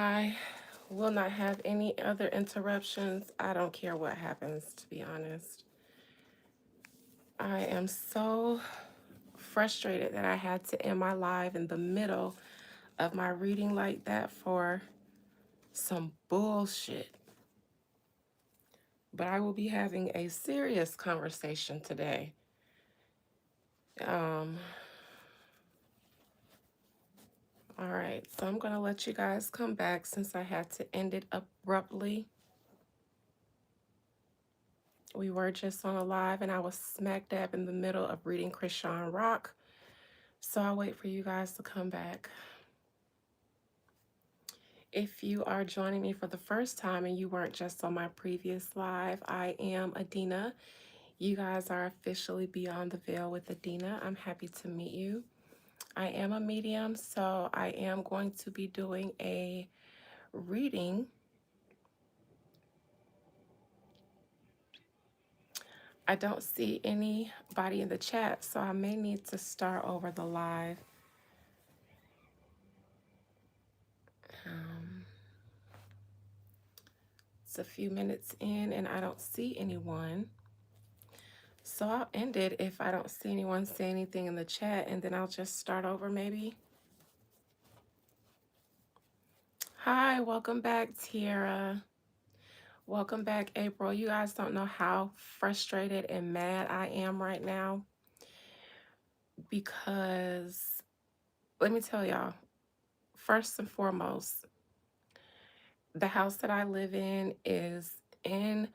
I will not have any other interruptions. I don't care what happens, to be honest. I am so frustrated that I had to end my live in the middle of my reading like that for some bullshit. But I will be having a serious conversation today. Um, all right, so I'm going to let you guys come back since I had to end it abruptly. We were just on a live and I was smack dab in the middle of reading Krishan Rock. So I'll wait for you guys to come back. If you are joining me for the first time and you weren't just on my previous live, I am Adina. You guys are officially Beyond the Veil with Adina. I'm happy to meet you. I am a medium, so I am going to be doing a reading. I don't see anybody in the chat, so I may need to start over the live. Um, it's a few minutes in and I don't see anyone. So I'll end it if I don't see anyone say anything in the chat, and then I'll just start over maybe. Hi, welcome back, Tiara. Welcome back, April. You guys don't know how frustrated and mad I am right now because let me tell y'all, first and foremost, the house that I live in is in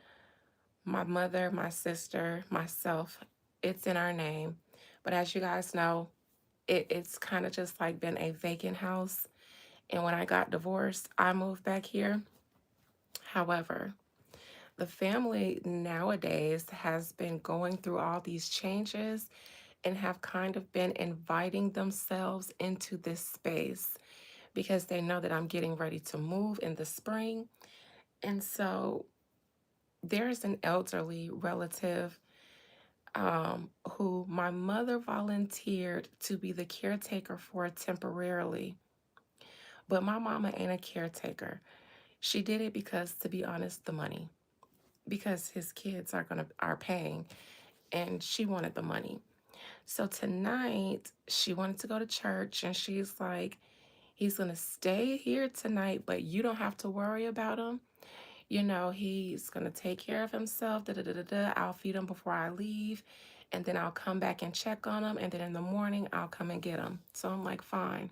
my mother, my sister, myself. It's in our name. But as you guys know, it's kind of just like been a vacant house. And when I got divorced, I moved back here. However, the family nowadays has been going through all these changes and have kind of been inviting themselves into this space because they know that I'm getting ready to move in the spring. And so there's an elderly relative who my mother volunteered to be the caretaker for temporarily. But my mama ain't a caretaker. She did it because, to be honest, the money. Because his kids are paying, and she wanted the money. So tonight she wanted to go to church, and she's like, he's gonna stay here tonight, but you don't have to worry about him. You know, he's gonna take care of himself. Da da da da da. I'll feed him before I leave, and then I'll come back and check on him, and then in the morning I'll come and get him. So I'm like, fine.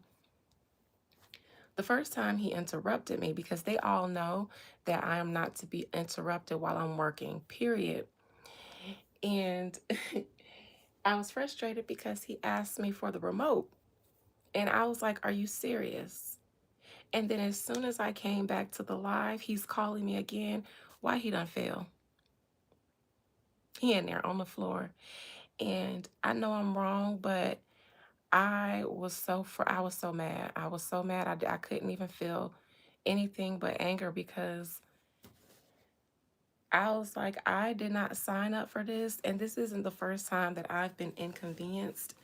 The first time he interrupted me, because they all know that I am not to be interrupted while I'm working, period. And I was frustrated because he asked me for the remote. And I was like, are you serious? And then as soon as I came back to the live, he's calling me again. Why he done fell? He in there on the floor. And I know I'm wrong, but I was so mad. I was so mad. I couldn't even feel anything but anger because I was like, I did not sign up for this. And this isn't the first time that I've been inconvenienced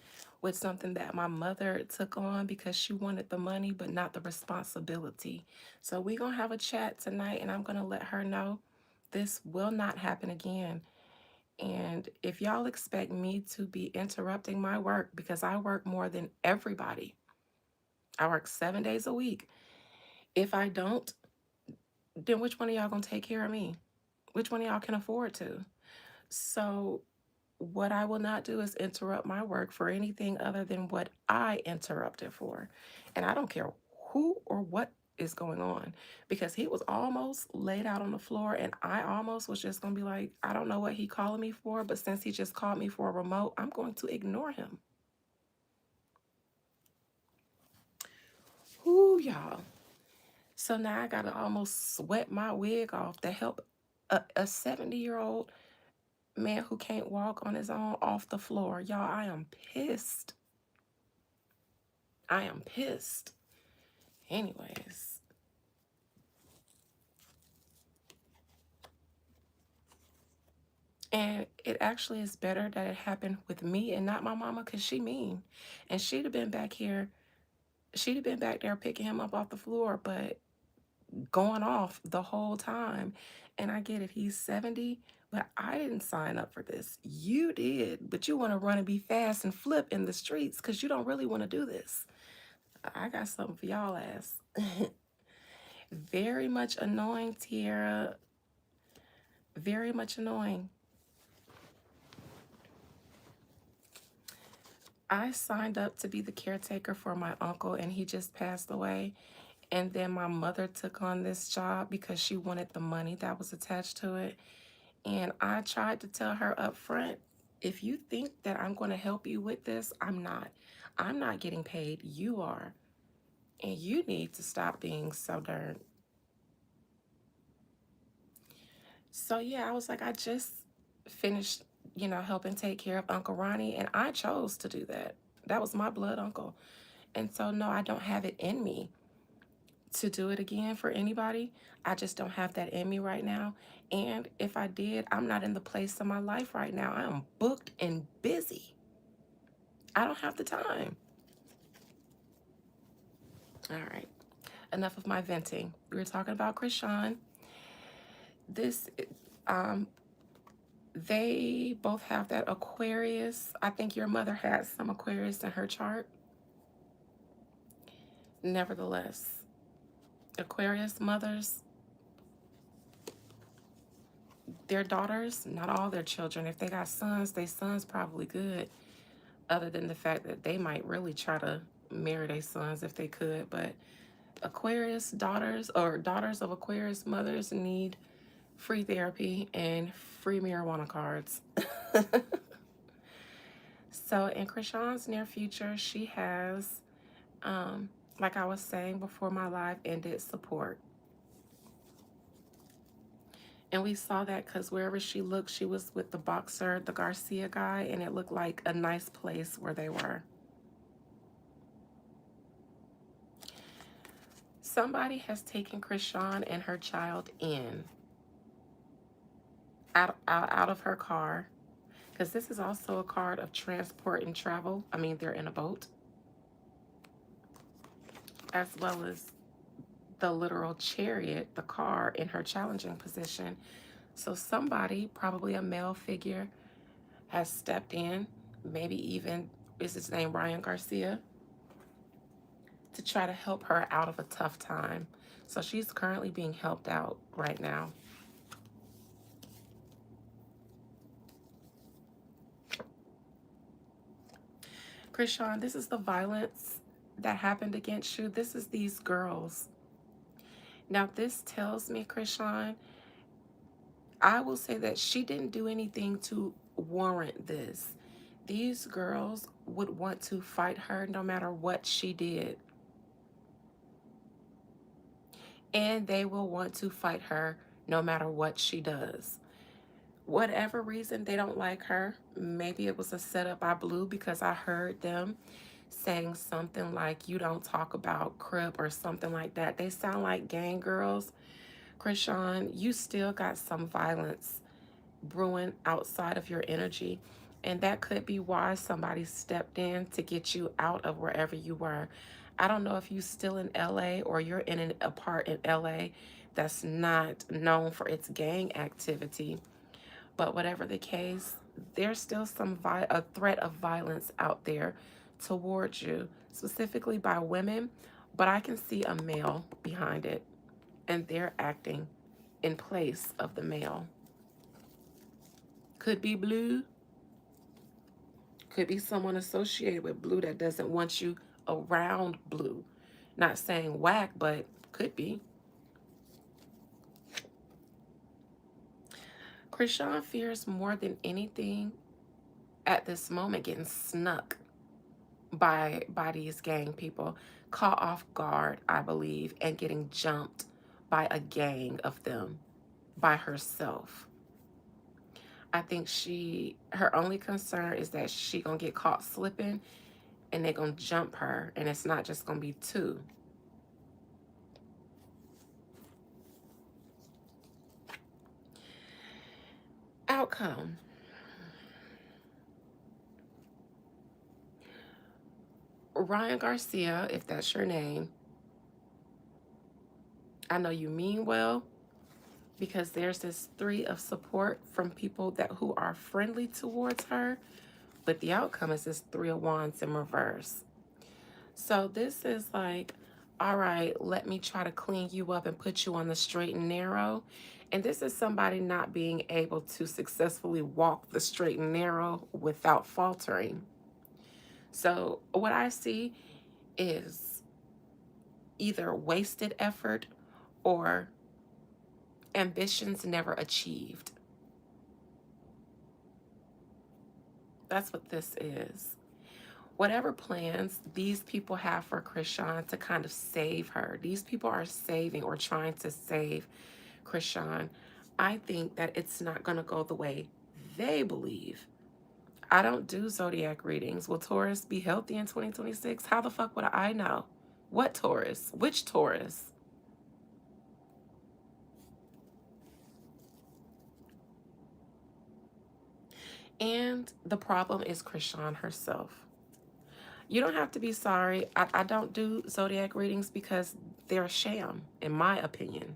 with something that my mother took on because she wanted the money, but not the responsibility. So we're going to have a chat tonight, and I'm going to let her know this will not happen again. And if y'all expect me to be interrupting my work, because I work more than everybody, I work 7 days a week. If I don't, then which one of y'all going to take care of me? Which one of y'all can afford to? So what I will not do is interrupt my work for anything other than what I interrupted for. And I don't care who or what is going on because he was almost laid out on the floor and I almost was just going to be like, I don't know what he calling me for, but since he just called me for a remote, I'm going to ignore him. Whoo, y'all. So now I got to almost sweat my wig off to help a 70-year-old man who can't walk on his own off the floor. Y'all, I am pissed. I am pissed. Anyways. And it actually is better that it happened with me and not my mama because she mean. And she'd have been back here. She'd have been back there picking him up off the floor. But going off the whole time. And I get it, he's 70, but I didn't sign up for this. You did, but you want to run and be fast and flip in the streets because you don't really want to do this. I got something for y'all ass. Very much annoying, Tiara. Very much annoying. I signed up to be the caretaker for my uncle, and he just passed away. And then my mother took on this job because she wanted the money that was attached to it. And I tried to tell her up front, if you think that I'm going to help you with this, I'm not. I'm not getting paid. You are. And you need to stop being so darn. So, yeah, I was like, I just finished, helping take care of Uncle Ronnie, and I chose to do that. That was my blood uncle. And so, no, I don't have it in me to do it again for anybody. I just don't have that in me right now. And if I did, I'm not in the place of my life right now. I am booked and busy. I don't have the time. All right. Enough of my venting. We were talking about Krishan. This, um, they both have that Aquarius. I think your mother has some Aquarius in her chart. Nevertheless, Aquarius mothers, their daughters, not all their children. If they got sons, their sons probably good, other than the fact that they might really try to marry their sons if they could. But Aquarius daughters or daughters of Aquarius mothers need free therapy and free marijuana cards. So in Krishan's near future, she has, like I was saying before my live ended, support. And we saw that because wherever she looked, she was with the boxer, the Garcia guy, and it looked like a nice place where they were. Somebody has taken Krishan and her child out of her car, because this is also a card of transport and travel. I mean, they're in a boat, as well as the literal chariot, the car, in her challenging position. So somebody, probably a male figure, has stepped in, maybe even, is his name Ryan Garcia, to try to help her out of a tough time. So she's currently being helped out right now. Krishan, this is the violence that happened against you. This is these girls. Now, this tells me, Krishan, I will say that she didn't do anything to warrant this. These girls would want to fight her no matter what she did. And they will want to fight her no matter what she does. Whatever reason they don't like her, maybe it was a setup I blew because I heard them saying something like, you don't talk about Crip or something like that. They sound like gang girls. Krishan, you still got some violence brewing outside of your energy. And that could be why somebody stepped in to get you out of wherever you were. I don't know if you're still in LA or you're in a part in LA that's not known for its gang activity. But whatever the case, there's still a threat of violence out there towards you, specifically by women. But I can see a male behind it, and they're acting in place of the male. Could be Blue. Could be someone associated with Blue that doesn't want you around Blue. Not saying whack, but could be. Krishan fears more than anything at this moment getting snuck by these gang people, caught off guard, I believe, and getting jumped by a gang of them by herself. I think her only concern is that she gonna get caught slipping and they're gonna jump her, and it's not just gonna be two. Outcome. Ryan Garcia, if that's your name, I know you mean well, because there's this three of support from people that who are friendly towards her, but the outcome is this three of wands in reverse. So this is like, all right, let me try to clean you up and put you on the straight and narrow. And this is somebody not being able to successfully walk the straight and narrow without faltering. So what I see is either wasted effort or ambitions never achieved. That's what this is. Whatever plans these people have for Krishan to kind of save her, these people are saving or trying to save Krishan. I think that it's not going to go the way they believe. I don't do zodiac readings. Will Taurus be healthy in 2026? How the fuck would I know? What Taurus? Which Taurus? And the problem is Krishan herself. You don't have to be sorry. I don't do zodiac readings because they're a sham, in my opinion.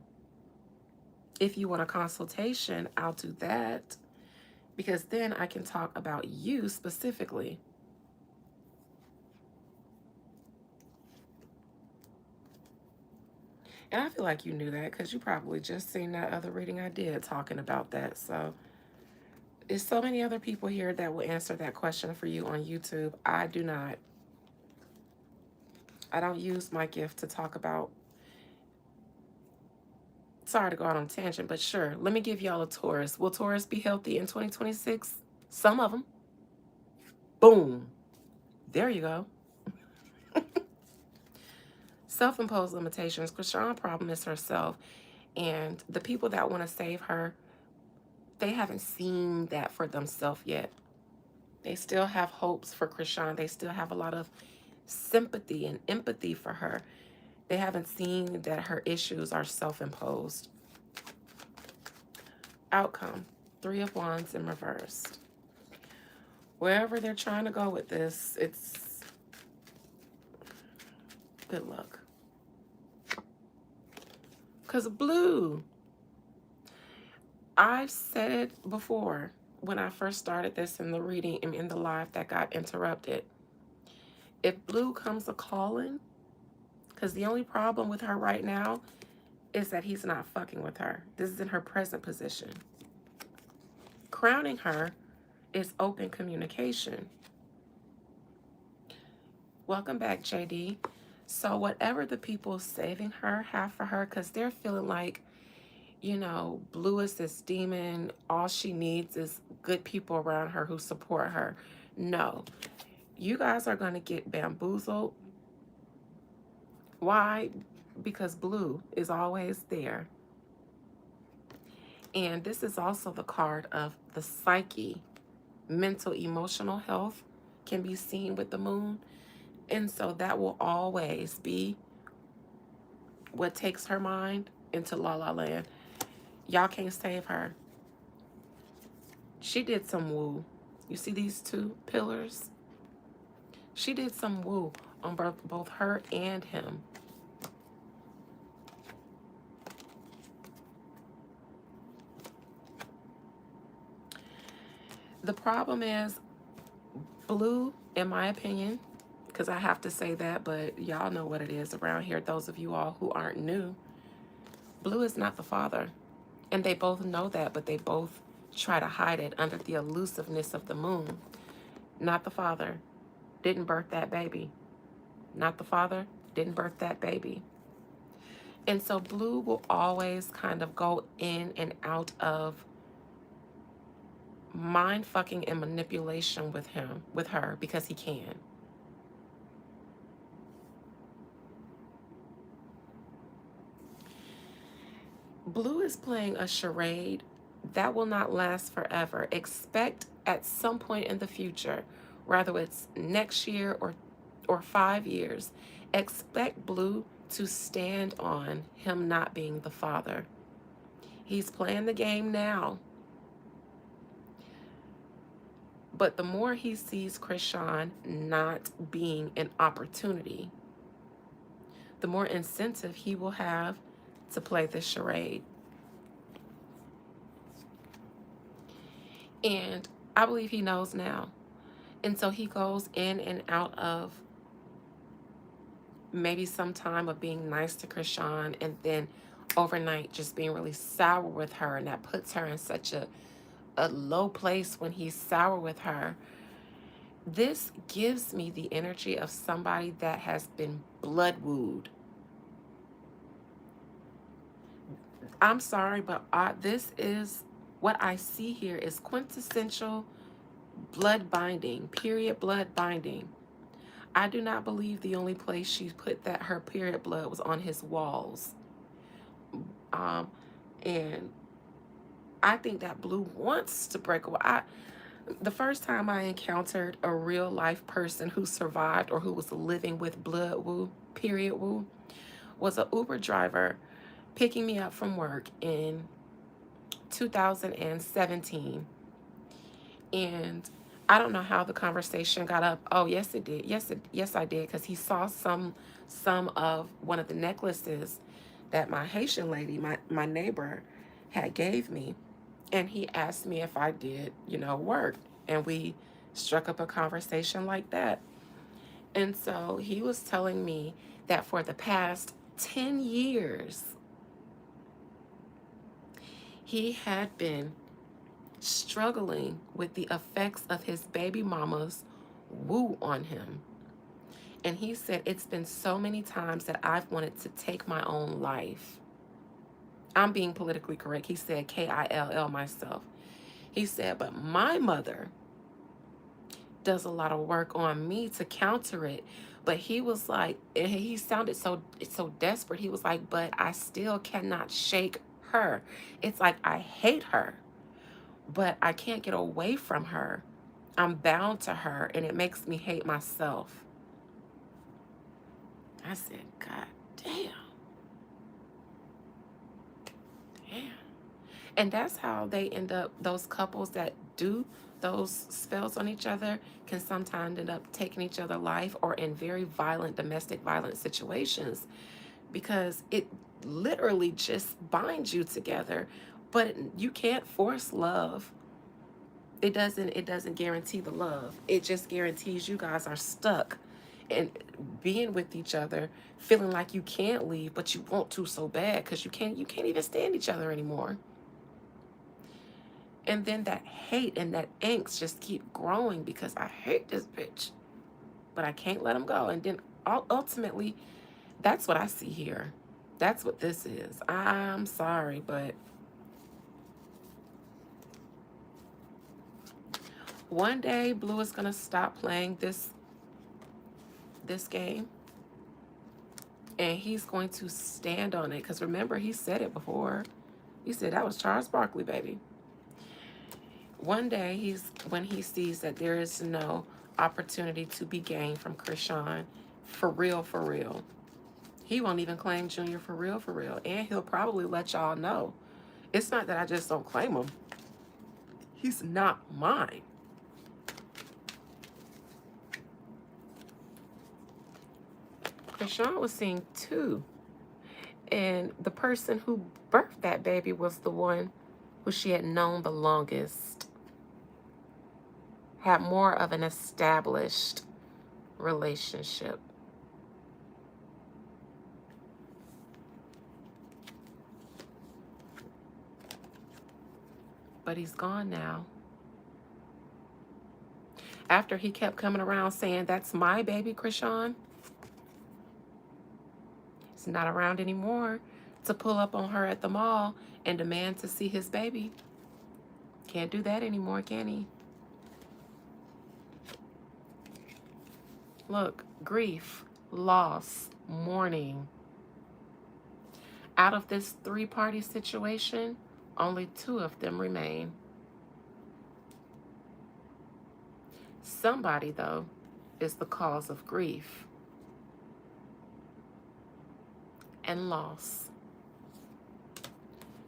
If you want a consultation, I'll do that, because then I can talk about you specifically. And I feel like you knew that because you probably just seen that other reading I did talking about that. So there's so many other people here that will answer that question for you on YouTube. I do not. I don't use my gift to talk about. Sorry to go out on a tangent, but sure. Let me give y'all a Taurus. Will Taurus be healthy in 2026? Some of them. Boom. There you go. Self-imposed limitations. Krishan's problem is herself. And the people that want to save her, they haven't seen that for themselves yet. They still have hopes for Krishan. They still have a lot of sympathy and empathy for her. They haven't seen that her issues are self-imposed. Outcome, Three of Wands in reversed. Wherever they're trying to go with this, it's good luck. Because blue, I've said it before when I first started this in the reading and in the live that got interrupted. If blue comes a calling, because the only problem with her right now is that he's not fucking with her. This is in her present position. Crowning her is open communication. Welcome back, JD. So whatever the people saving her have for her, because they're feeling like, you know, blue is this demon. All she needs is good people around her who support her. No, you guys are going to get bamboozled. Why? Because blue is always there. And this is also the card of the psyche. Mental, emotional health can be seen with the moon. And so that will always be what takes her mind into la la land. Y'all can't save her. She did some woo. You see these two pillars? She did some woo on both her and him. The problem is blue, in my opinion, because I have to say that, but y'all know what it is around here, those of you all who aren't new. Blue is not the father. And they both know that, but they both try to hide it under the elusiveness of the moon. Not the father. Didn't birth that baby. Not the father. Didn't birth that baby. And so blue will always kind of go in and out of mind fucking and manipulation with him, with her, because he can. Blue is playing a charade that will not last forever. Expect at some point in the future, whether it's next year or 5 years, expect blue to stand on him not being the father. He's playing the game now. But the more he sees Krishan not being an opportunity, the more incentive he will have to play this charade. And I believe he knows now. And so he goes in and out of maybe some time of being nice to Krishan, and then overnight just being really sour with her. And that puts her in such a low place when he's sour with her. This gives me the energy of somebody that has been blood wooed. I'm sorry, but this is what I see here is quintessential blood binding, period blood binding. I do not believe the only place she put that her period blood was on his walls. And I think that Blue wants to break away. The first time I encountered a real life person who survived or who was living with blood woo, period woo, was an Uber driver picking me up from work in 2017. And I don't know how the conversation got up. Oh, yes, it did. Yes, I did, because he saw some of one of the necklaces that my Haitian lady, my neighbor, had gave me, and he asked me if I did, work, and we struck up a conversation like that. And so he was telling me that for the past 10 years, he had been struggling with the effects of his baby mama's woo on him. And he said, it's been so many times that I've wanted to take my own life. I'm being politically correct. He said Kill myself. He said, but my mother does a lot of work on me to counter it. But he was like, he sounded so desperate. He was like, but I still cannot shake her. It's like I hate her, but I can't get away from her. I'm bound to her, and it makes me hate myself. I said, God damn. Damn. And that's how they end up, those couples that do those spells on each other can sometimes end up taking each other's life or in very violent domestic violence situations, because it literally just binds you together. But you can't force love. It doesn't guarantee the love. It just guarantees you guys are stuck and being with each other, feeling like you can't leave, but you want to so bad because you can't even stand each other anymore. And then that hate and that angst just keep growing because I hate this bitch, but I can't let him go. And then ultimately, that's what I see here. That's what this is. I'm sorry, but one day Blue is gonna stop playing this game, and he's going to stand on it. Because remember, he said it before. He said that was Charles Barkley, baby. One day, when he sees that there is no opportunity to be gained from Krishan, for real, he won't even claim Junior for real. And he'll probably let y'all know. It's not that I just don't claim him. He's not mine. Krishan was seeing two. And the person who birthed that baby was the one who she had known the longest, had more of an established relationship. But he's gone now. After he kept coming around saying, that's my baby, Krishan, he's not around anymore to pull up on her at the mall and demand to see his baby. Can't do that anymore, can he? Look, grief, loss, mourning. Out of this three-party situation, only two of them remain. Somebody, though, is the cause of grief and loss.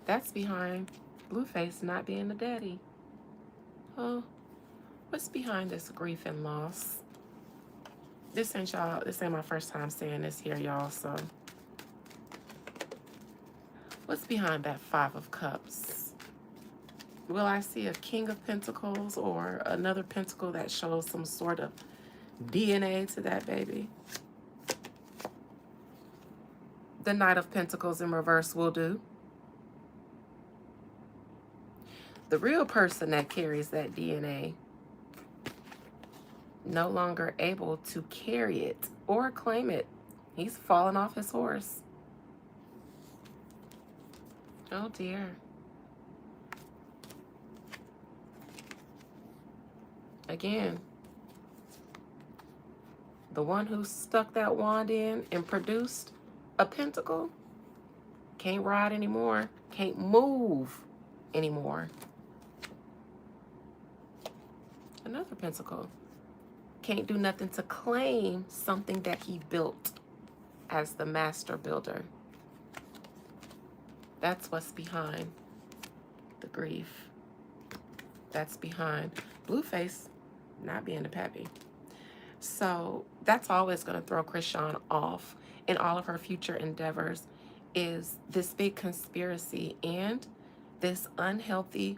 That's behind Blueface not being the daddy. Oh, what's behind this grief and loss? This ain't my first time saying this here, y'all, so What's behind that Five of Cups? Will I see a King of Pentacles or another pentacle that shows some sort of DNA to that baby? The Knight of Pentacles in reverse will do. The real person that carries that DNA no longer able to carry it or claim it. He's fallen off his horse. Oh dear. Again, the one who stuck that wand in and produced a pentacle can't ride anymore, can't move anymore. Another pentacle. Can't do nothing to claim something that he built as the master builder. That's what's behind the grief. That's behind Blueface not being a pappy. So that's always going to throw Chrisean off in all of her future endeavors, is this big conspiracy and this unhealthy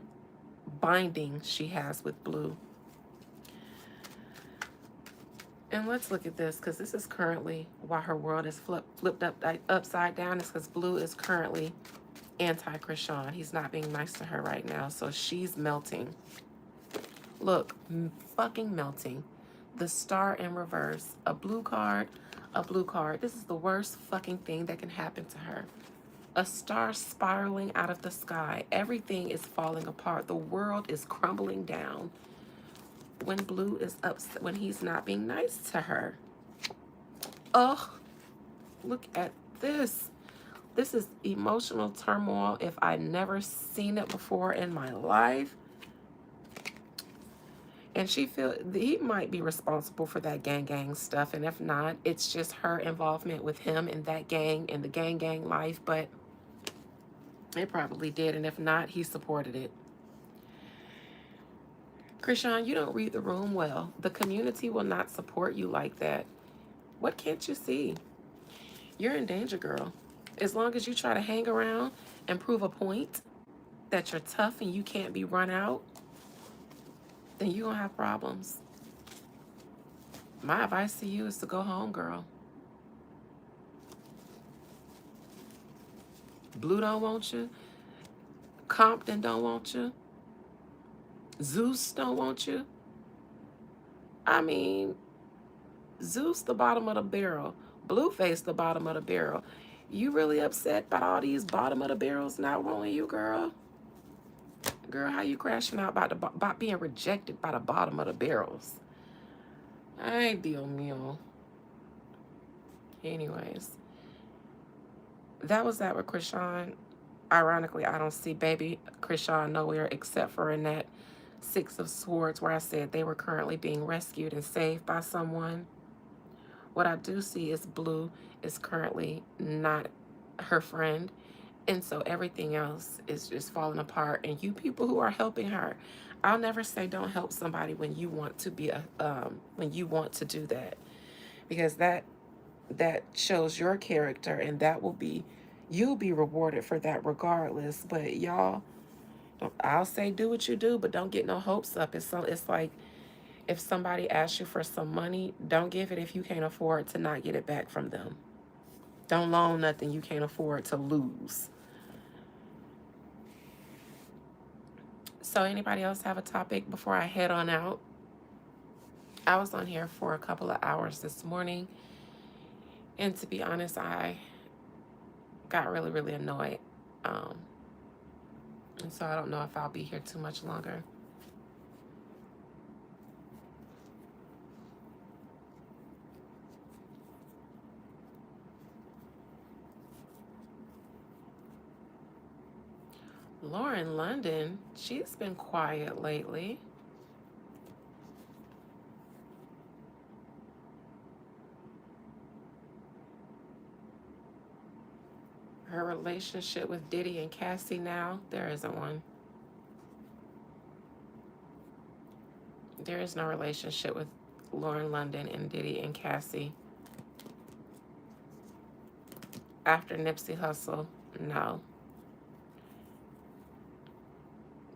binding she has with Blue. And let's look at this, because this is currently why her world is flipped upside down, is because Blue is currently anti-Chrisean. He's not being nice to her right now, so she's melting. Look, fucking melting. The Star in reverse. A blue card, a blue card. This is the worst fucking thing that can happen to her. A star spiraling out of the sky. Everything is falling apart. The world is crumbling down when Blue is upset, when he's not being nice to her. Ugh, look at this. This is emotional turmoil if I never seen it before in my life. And she feels he might be responsible for that gang stuff. And if not, it's just her involvement with him and that gang and the gang life. But it probably did. And if not, he supported it. Chrisean, you don't read the room well. The community will not support you like that. What can't you see? You're in danger, girl. As long as you try to hang around and prove a point that you're tough and you can't be run out, then you're going to have problems. My advice to you is to go home, girl. Blue don't want you. Compton don't want you. Zeus don't want you. I mean, Zeus the bottom of the barrel. Blueface the bottom of the barrel. You really upset about all these bottom of the barrels not wanting you, girl? Girl, how you crashing out about being rejected by the bottom of the barrels? Ay, Dios mío. Anyways, that was that with Chrisean. Ironically, I don't see baby Chrisean nowhere except for in that Six of Swords where I said they were currently being rescued and saved by someone. What I do see is Blue is currently not her friend. And so everything else is just falling apart. And you people who are helping her, I'll never say don't help somebody when you want to be when you want to do that, because that shows your character, and that will be, you'll be rewarded for that regardless. But y'all, I'll say do what you do, but don't get no hopes up. It's like if somebody asks you for some money, don't give it if you can't afford to not get it back from them. Don't loan nothing you can't afford to lose. So anybody else have a topic before I head on out? I was on here for a couple of hours this morning, and to be honest, I got really, really annoyed. And so I don't know if I'll be here too much longer. Lauren London, she's been quiet lately. Her relationship with Diddy and Cassie now, there isn't one. There is no relationship with Lauren London and Diddy and Cassie. After Nipsey Hussle, no.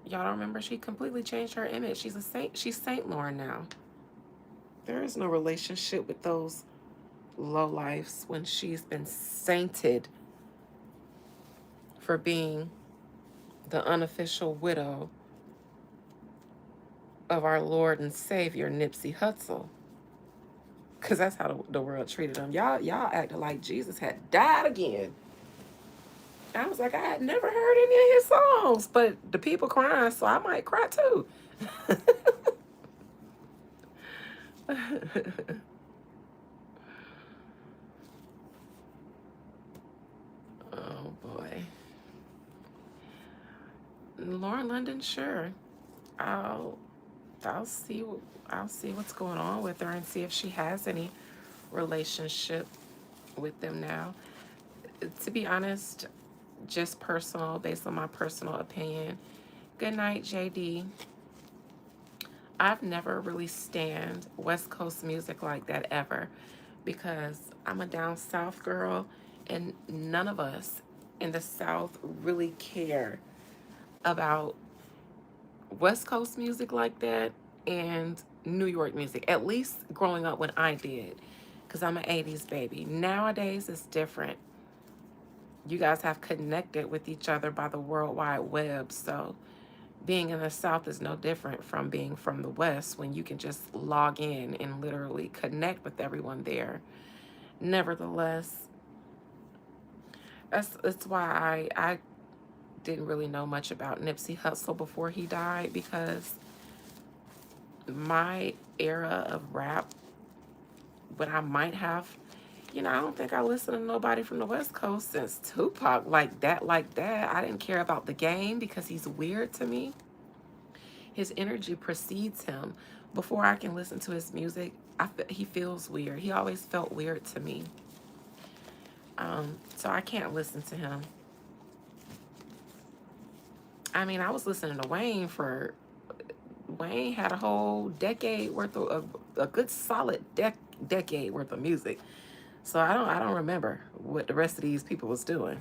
Y'all don't remember? She completely changed her image. She's a saint. She's Saint Lauren now. There is no relationship with those lowlifes when she's been sainted for being the unofficial widow of our Lord and Savior Nipsey Hussle. Cause that's how the world treated him. Y'all acted like Jesus had died again. I was like, I had never heard any of his songs, but the people crying, so I might cry too. Oh boy. Lauren London, sure. I'll I'll see I'll see what's going on with her and see if she has any relationship with them now. To be honest, just personal, based on my personal opinion. Good night, JD. I've never really stand West Coast music like that ever because I'm a down south girl and none of us in the South really care about West Coast music like that and New York music, at least growing up when I did, because I'm an 80s baby. Nowadays, it's different. You guys have connected with each other by the World Wide Web, so being in the South is no different from being from the West when you can just log in and literally connect with everyone there. Nevertheless, that's why I didn't really know much about Nipsey Hussle before he died, because my era of rap, when I might have, I don't think I listened to nobody from the West Coast since Tupac like that, like that. I didn't care about The Game because he's weird to me. His energy precedes him. Before I can listen to his music, he feels weird. He always felt weird to me. So I can't listen to him. I mean, I was listening to Wayne had a whole decade worth of a good solid decade worth of music. So I don't remember what the rest of these people was doing.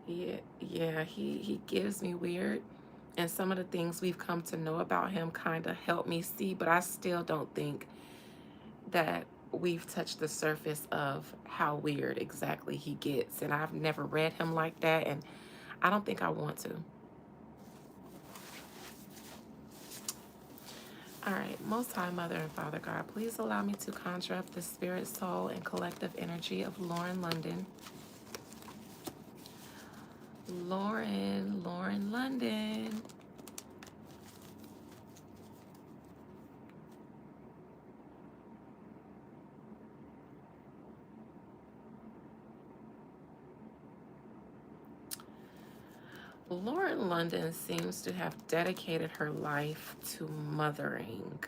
Yeah, he gives me weird. And some of the things we've come to know about him kind of help me see, but I still don't think that we've touched the surface of how weird exactly he gets. And I've never read him like that, and I don't think I want to. All right, Most High Mother and Father God, please allow me to conjure up the spirit, soul, and collective energy of Lauren London. Lauren London. Lauren London seems to have dedicated her life to mothering.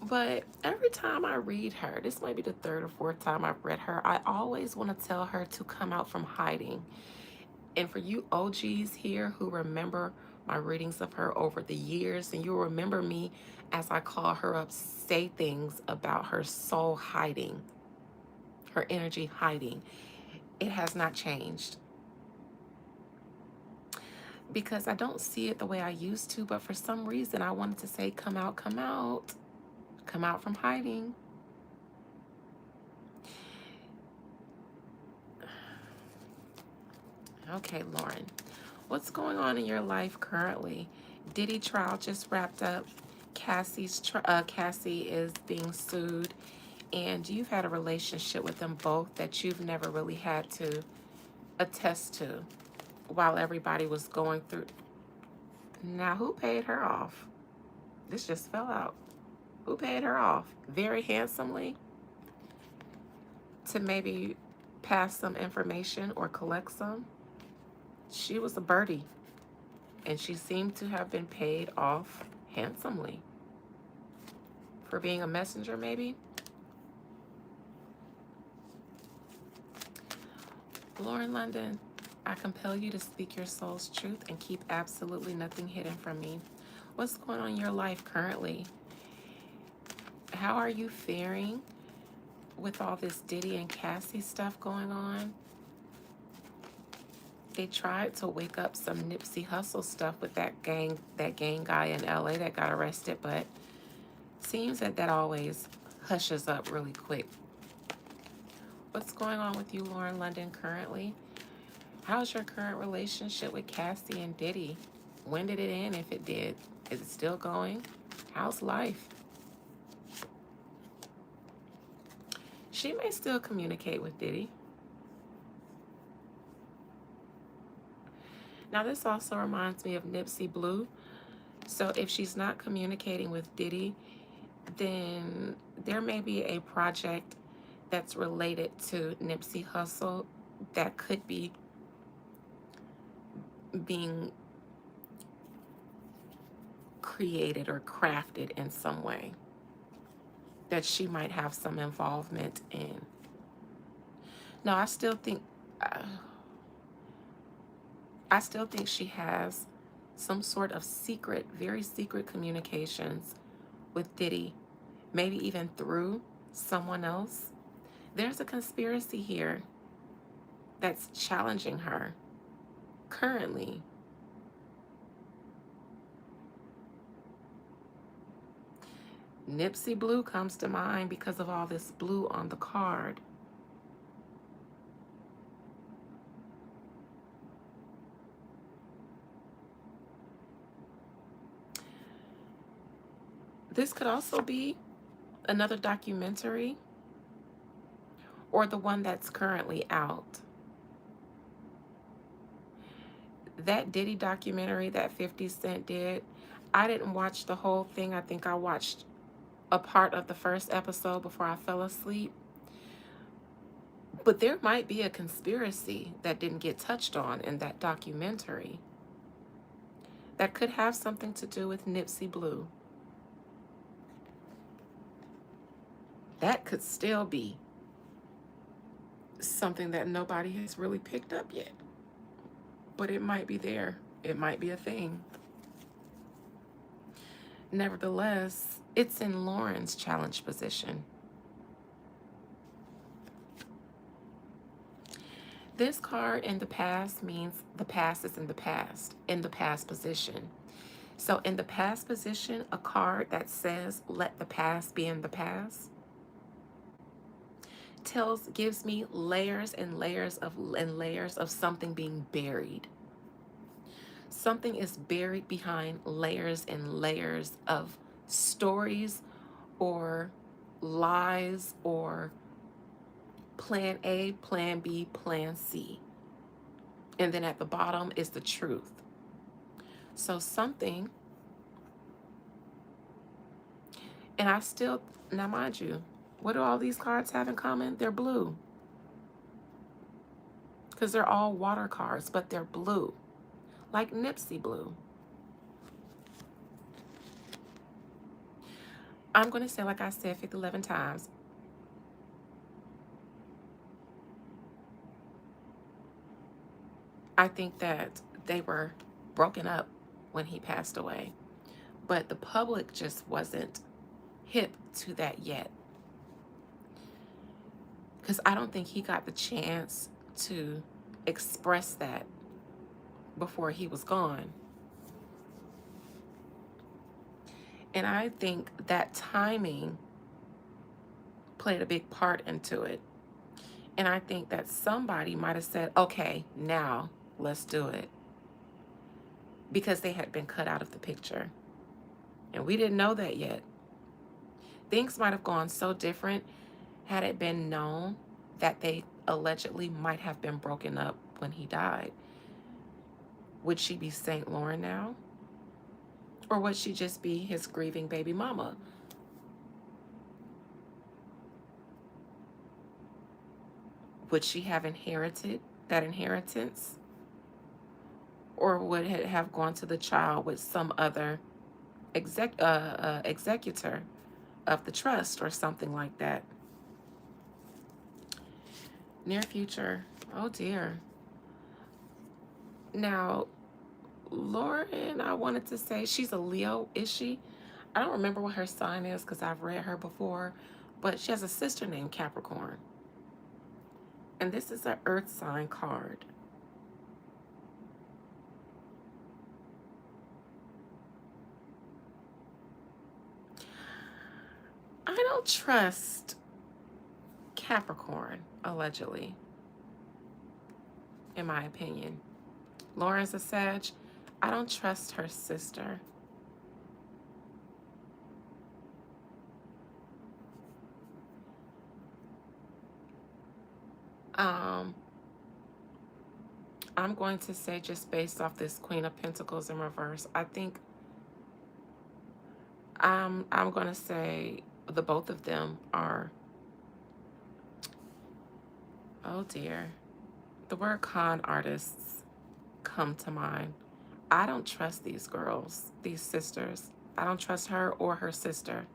But every time I read her, this might be the third or fourth time I've read her, I always want to tell her to come out from hiding. And for you OGs here who remember my readings of her over the years, and you'll remember me as I call her up, say things about her soul hiding, her energy hiding. It has not changed. Because I don't see it the way I used to, but for some reason I wanted to say, come out, come out. Come out from hiding. Okay, Lauren, what's going on in your life currently? Diddy trial just wrapped up. Cassie is being sued, and you've had a relationship with them both that you've never really had to attest to while everybody was going through. Now, who paid her off? This just fell out. Who paid her off? Very handsomely to maybe pass some information or collect some. She was a birdie, and she seemed to have been paid off handsomely for being a messenger, maybe. Lauren London, I compel you to speak your soul's truth and keep absolutely nothing hidden from me. What's going on in your life currently? How are you faring with all this Diddy and Cassie stuff going on? they tried to wake up some Nipsey Hussle stuff with that gang guy in LA that got arrested, but seems that that always hushes up really quick. What's going on with you, Lauren London, currently? How's your current relationship with Cassie and Diddy? When did it end, if it did? Is it still going? How's life? She may still communicate with Diddy. Now, this also reminds me of Nipsey Blue. So if she's not communicating with Diddy, then there may be a project that's related to Nipsey Hussle that could be being created or crafted in some way that she might have some involvement in. No, uh, I still think she has some sort of secret, very secret communications with Diddy, maybe even through someone else. There's a conspiracy here that's challenging her currently. Nipsey Blue comes to mind because of all this blue on the card. This could also be another documentary or the one that's currently out. That Diddy documentary that 50 Cent did, I didn't watch the whole thing. I think I watched a part of the first episode before I fell asleep. But there might be a conspiracy that didn't get touched on in that documentary that could have something to do with Nipsey Blue. That could still be something that nobody has really picked up yet. But it might be there. It might be a thing. Nevertheless, it's in Lauren's challenge position. This card in the past means the past is in the past position. So in the past position, a card that says let the past be in the past gives me layers and layers of something being buried. Something is buried behind layers and layers of stories or lies or plan A, plan B, plan C. And then at the bottom is the truth. So something, and now mind you, what do all these cards have in common? They're blue. Because they're all water cards, but they're blue. Like Nipsey Blue. I'm going to say, like I said 11 times, I think that they were broken up when he passed away. But the public just wasn't hip to that yet. Because I don't think he got the chance to express that before he was gone. And I think that timing played a big part into it. And I think that somebody might have said, okay, now let's do it. Because they had been cut out of the picture. And we didn't know that yet. Things might have gone so different had it been known that they allegedly might have been broken up when he died. Would she be St. Lauren now? Or would she just be his grieving baby mama? Would she have inherited that inheritance? Or would it have gone to the child with some other executor of the trust or something like that? Near future. Oh dear. Now, Lauren, I wanted to say she's a Leo, is she? I don't remember what her sign is because I've read her before, but she has a sister named Capricorn. And this is an earth sign card. trust Capricorn, allegedly, in my opinion. Lauren's a Sag. I don't trust her sister. Um, I'm going to say, just based off this Queen of Pentacles in reverse, I think I'm going to say the both of them are, oh dear, the word con artists come to mind. I don't trust these girls, these sisters. I don't trust her or her sister.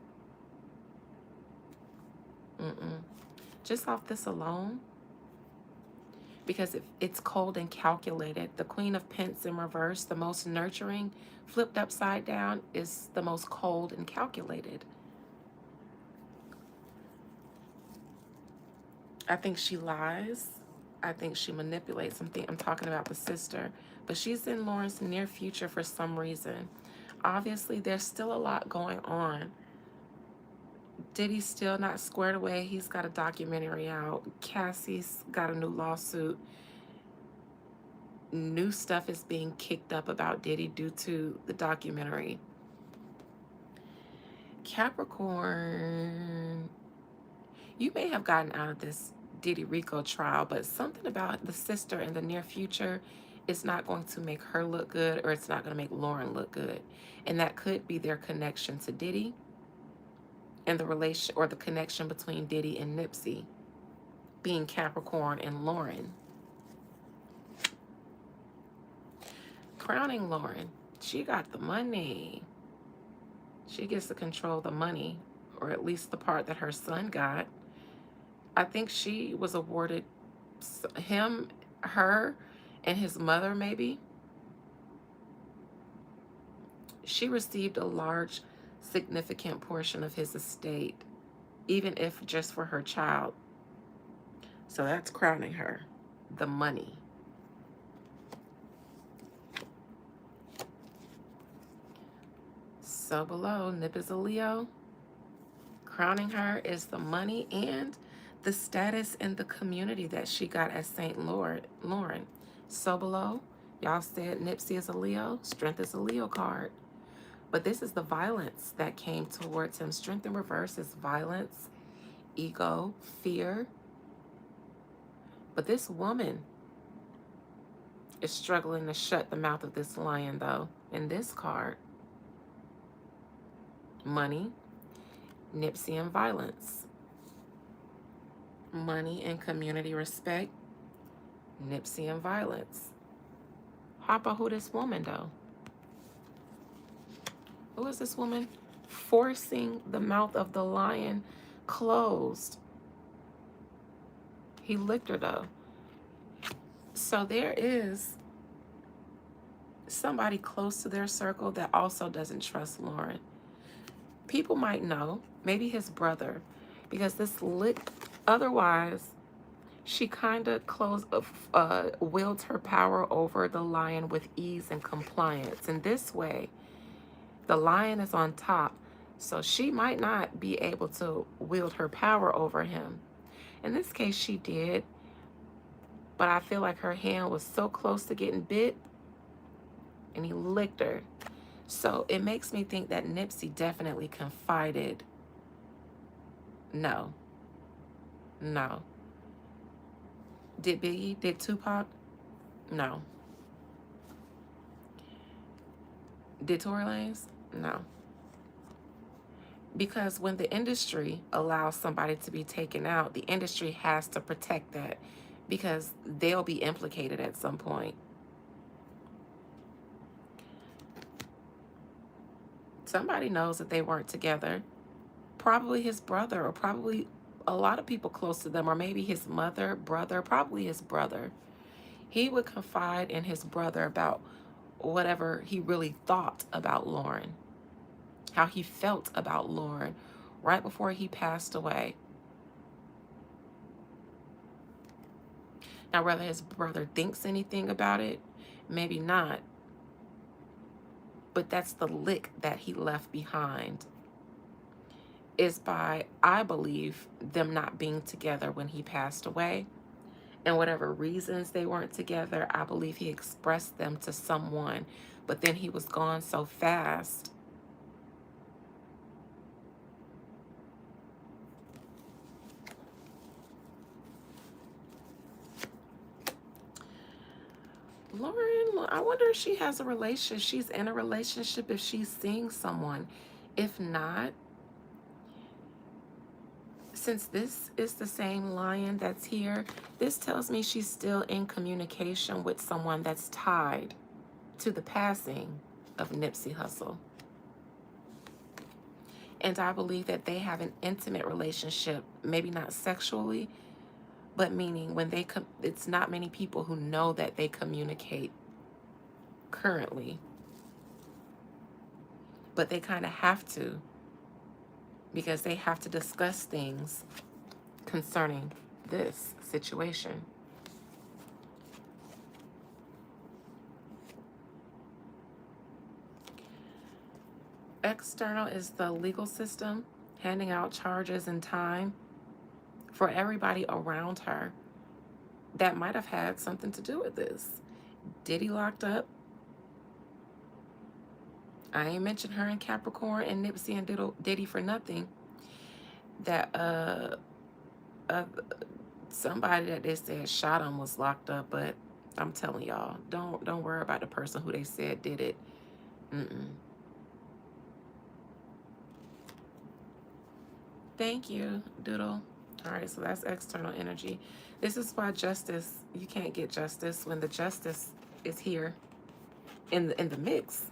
Mm-mm. Just off this alone, because it's cold and calculated. The Queen of Pence in reverse, the most nurturing, flipped upside down, is the most cold and calculated. I think she lies. I think she manipulates. I'm talking about the sister, but she's in Lauren's near future for some reason. Obviously, there's still a lot going on. Diddy's still not squared away. He's got a documentary out. Cassie's got a new lawsuit. New stuff is being kicked up about Diddy due to the documentary. Capricorn, you may have gotten out of this Diddy Rico trial, but something about the sister in the near future is not going to make her look good, or it's not going to make Lauren look good. And that could be their connection to Diddy and the relation or the connection between Diddy and Nipsey being Capricorn and Lauren. Crowning Lauren, she got the money. She gets to control the money, or at least the part that her son got. I think she was awarded him, her, and his mother, maybe. She received a large, significant portion of his estate, even if just for her child. So that's crowning her, the money. So below, Nip is a Leo. Crowning her is the money and the status in the community that she got as Saint Lauren. So below, y'all said Nipsey is a Leo. Strength is a Leo card. But this is the violence that came towards him. Strength in reverse is violence, ego, fear. But this woman is struggling to shut the mouth of this lion, though. In this card, money, Nipsey and violence. Money and community respect, Nipsey and violence. Hoppa, who this woman, though? Who is this woman? Forcing the mouth of the lion closed. He licked her, though. So there is somebody close to their circle that also doesn't trust Lauren. People might know, maybe his brother, because this lick, otherwise, she kind of wields her power over the lion with ease and compliance. And this way, the lion is on top, so she might not be able to wield her power over him. In this case, she did, but I feel like her hand was so close to getting bit, and he licked her. So it makes me think that Nipsey definitely confided. No. No. Did Biggie? Did Tupac? No. Did Tory Lanez? No. Because when the industry allows somebody to be taken out, the industry has to protect that, because they'll be implicated at some point. Somebody knows that they weren't together. Probably his brother, or probably a lot of people close to them, or maybe his mother, brother, probably his brother. He would confide in his brother about whatever he really thought about Lauren, how he felt about Lauren right before he passed away. Now, whether his brother thinks anything about it, maybe not. But that's the lick that he left behind. is by, I believe, them not being together when he passed away. And whatever reasons they weren't together, I believe he expressed them to someone, but then he was gone so fast. Lauren, I wonder if she has a relationship. She's in a relationship, if she's seeing someone. If not, since this is the same lion that's here, this tells me she's still in communication with someone that's tied to the passing of Nipsey Hussle. And I believe that they have an intimate relationship, maybe not sexually, but meaning when they come, it's not many people who know that they communicate currently, but they kind of have to, because they have to discuss things concerning this situation. External is the legal system handing out charges and time for everybody around her that might have had something to do with this. Diddy locked up. I ain't mentioned her and Capricorn and Nipsey and Diddy for nothing. That somebody that they said shot him was locked up, but I'm telling y'all, don't worry about the person who they said did it. Mm-mm. Thank you, Doodle. All right, so that's external energy. This is why justice, you can't get justice when the justice is here in the mix.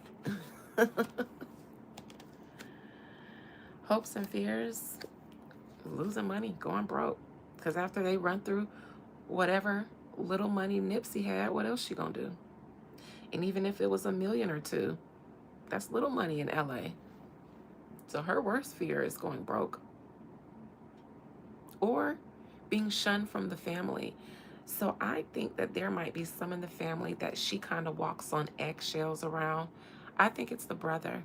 Hopes and fears, losing money, going broke. Because after they run through whatever little money Nipsey had, what else she gonna do? And even if it was $1 million or $2 million, that's little money in LA. So her worst fear is going broke. Or being shunned from the family. So I think that there might be some in the family that she kind of walks on eggshells around. I think it's the brother.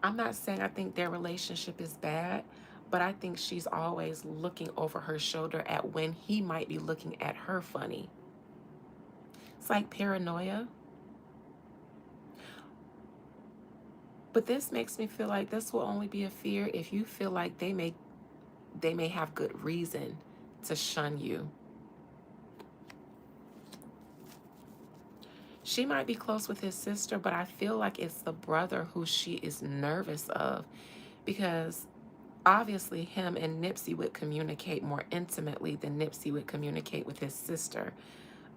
I'm not saying I think their relationship is bad, but I think she's always looking over her shoulder at when he might be looking at her funny. It's like paranoia. But this makes me feel like this will only be a fear if you feel like they may have good reason to shun you. She might be close with his sister, but I feel like it's the brother who she is nervous of, because obviously him and Nipsey would communicate more intimately than Nipsey would communicate with his sister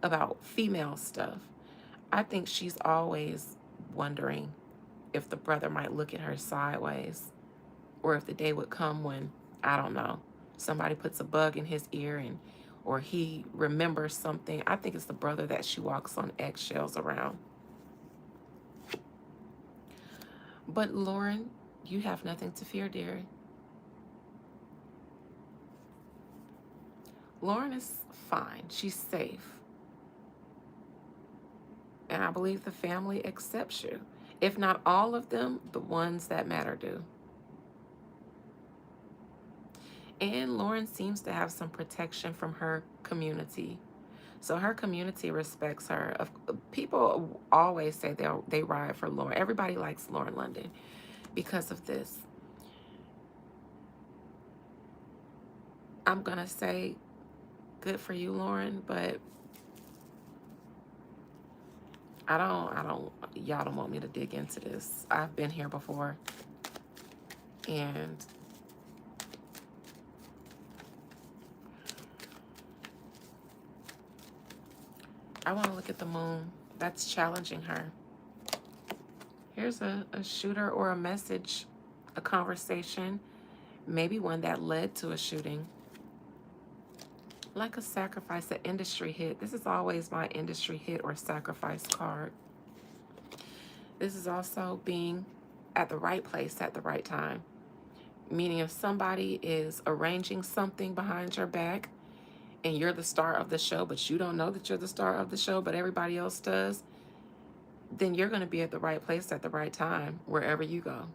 about female stuff. I think she's always wondering if the brother might look at her sideways, or if the day would come when, I don't know, somebody puts a bug in his ear and or he remembers something. I think it's the brother that she walks on eggshells around. But Lauren, you have nothing to fear, dearie. Lauren is fine. She's safe. And I believe the family accepts you. If not all of them, the ones that matter do. And Lauren seems to have some protection from her community. So her community respects her. People always say they ride for Lauren. Everybody likes Lauren London because of this. I'm going to say good for you, Lauren, but y'all don't want me to dig into this. I've been here before. And I want to look at the moon. That's challenging her. Here's a shooter or a message, a conversation, maybe one that led to a shooting. Like a sacrifice, an industry hit. This is always my industry hit or sacrifice card. This is also being at the right place at the right time. Meaning if somebody is arranging something behind your back and you're the star of the show, but you don't know that you're the star of the show, but everybody else does, then you're going to be at the right place at the right time wherever you go.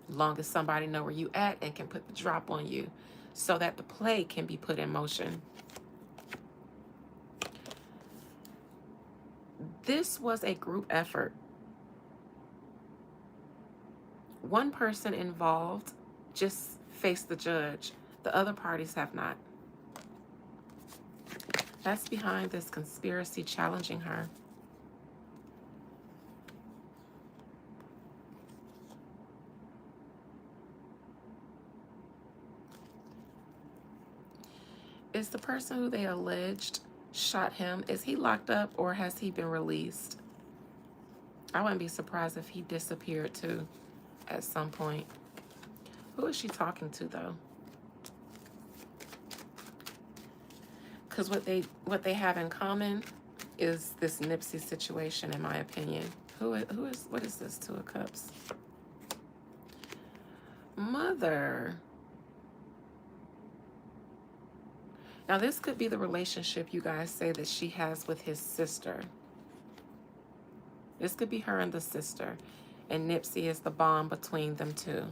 Long as somebody know where you at and can put the drop on you so that the play can be put in motion. This was a group effort. One person involved just faced the judge. The other parties have not. That's behind this conspiracy challenging her. Is the person who they alleged shot him, is he locked up or has he been released? I wouldn't be surprised if he disappeared too at some point. Who is she talking to though? Because what they have in common is this Nipsey situation, in my opinion. What is this? Two of Cups. Mother. Now this could be the relationship you guys say that she has with his sister. This could be her and the sister. And Nipsey is the bond between them two.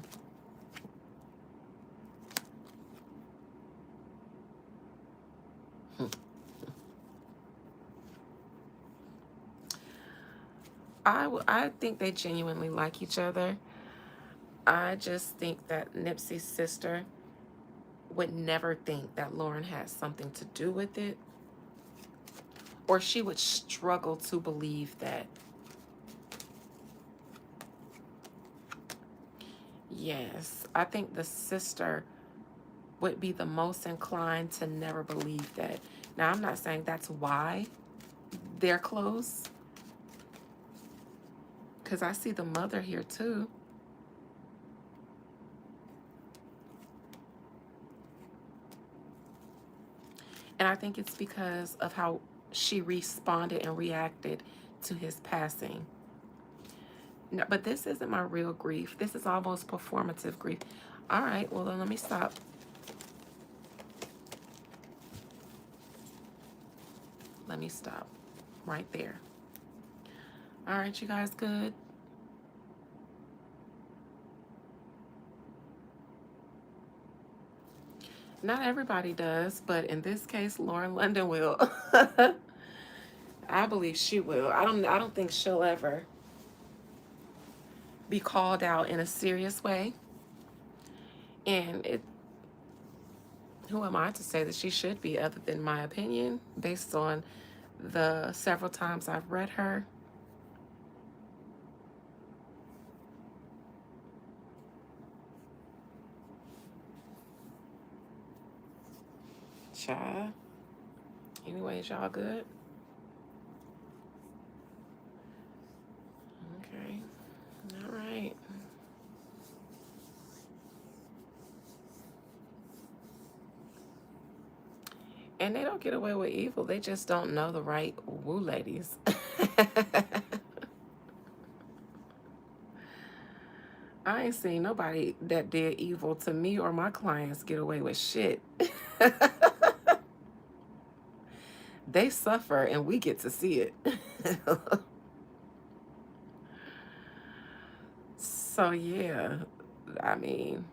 I think they genuinely like each other. I just think that Nipsey's sister would never think that Lauren had something to do with it. Or she would struggle to believe that. Yes, I think the sister would be the most inclined to never believe that. Now, I'm not saying that's why they're close. Because I see the mother here too. And I think it's because of how she responded and reacted to his passing. No, but this isn't my real grief. This is almost performative grief. All right, well, then let me stop. Let me stop right there. All right, you guys good? Not everybody does, but in this case, Lauren London will. I believe she will. I don't think she'll ever be called out in a serious way. And who am I to say that she should be, other than my opinion, based on the several times I've read her. Child. Anyways, y'all good? Okay. All right. And they don't get away with evil. They just don't know the right woo ladies. I ain't seen nobody that did evil to me or my clients get away with shit. They suffer and we get to see it. So yeah, I mean,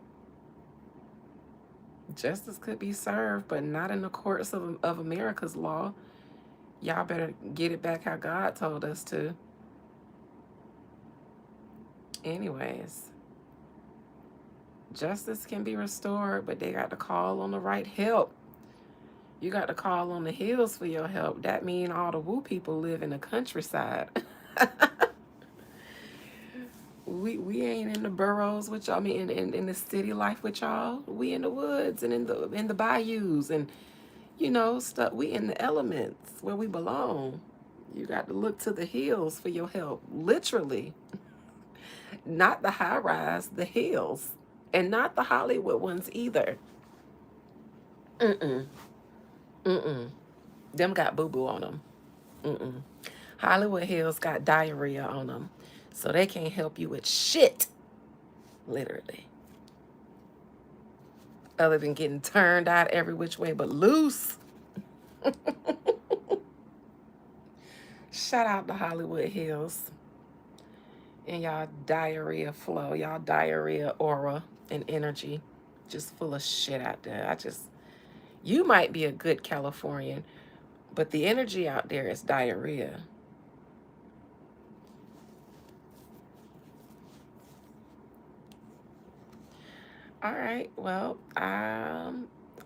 justice could be served, but not in the courts of America's law. Y'all better get it back how God told us to. Anyways, justice can be restored, but they got to call on the right help. You got to call on the hills for your help. That means all the woo people live in the countryside. We ain't in the boroughs with y'all. I mean, in the city life with y'all. We in the woods and in the bayous and stuff. We in the elements where we belong. You got to look to the hills for your help, literally. Not the high rise, the hills, and not the Hollywood ones either. Mm-mm. Mm-mm. Them got boo-boo on them. Mm-mm. Hollywood Hills got diarrhea on them. So they can't help you with shit. Literally. Other than getting turned out every which way but loose. Shout out to Hollywood Hills. And y'all diarrhea flow, y'all diarrhea aura and energy, just full of shit out there. You might be a good Californian, but the energy out there is diarrhea. All right, well, I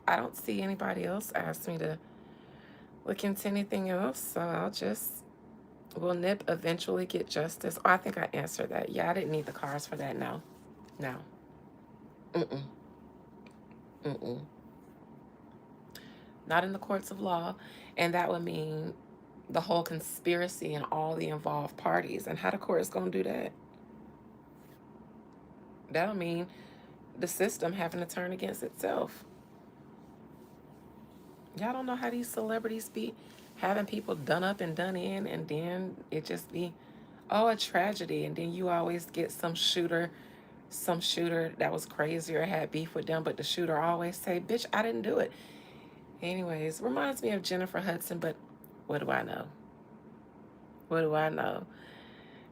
don't see anybody else ask me to look into anything else, so will Nip eventually get justice? Oh, I think I answered that. Yeah, I didn't need the cards for that. No, no. Mm-mm. Mm-mm. Not in the courts of law. And that would mean the whole conspiracy and all the involved parties. And how the court's going to do that? That'll mean the system having to turn against itself. Y'all don't know how these celebrities be having people done up and done in, and then it just be, oh, a tragedy. And then you always get some shooter that was crazy or had beef with them, but the shooter always say, bitch, I didn't do it. Anyways, reminds me of Jennifer Hudson, but what do I know? What do I know?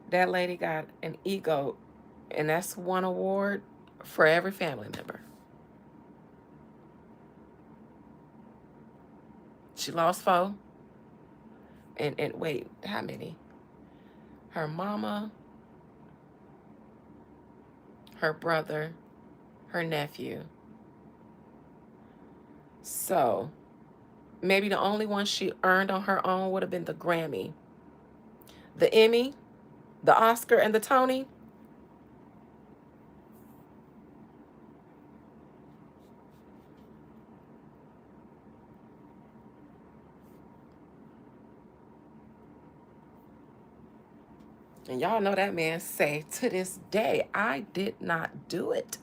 That lady got an ego, and that's one award for every family member. She lost four, and wait, how many? Her mama, her brother, her nephew. So maybe the only one she earned on her own would have been the Grammy, the Emmy, the Oscar, and the Tony. And y'all know that man say to this day, I did not do it.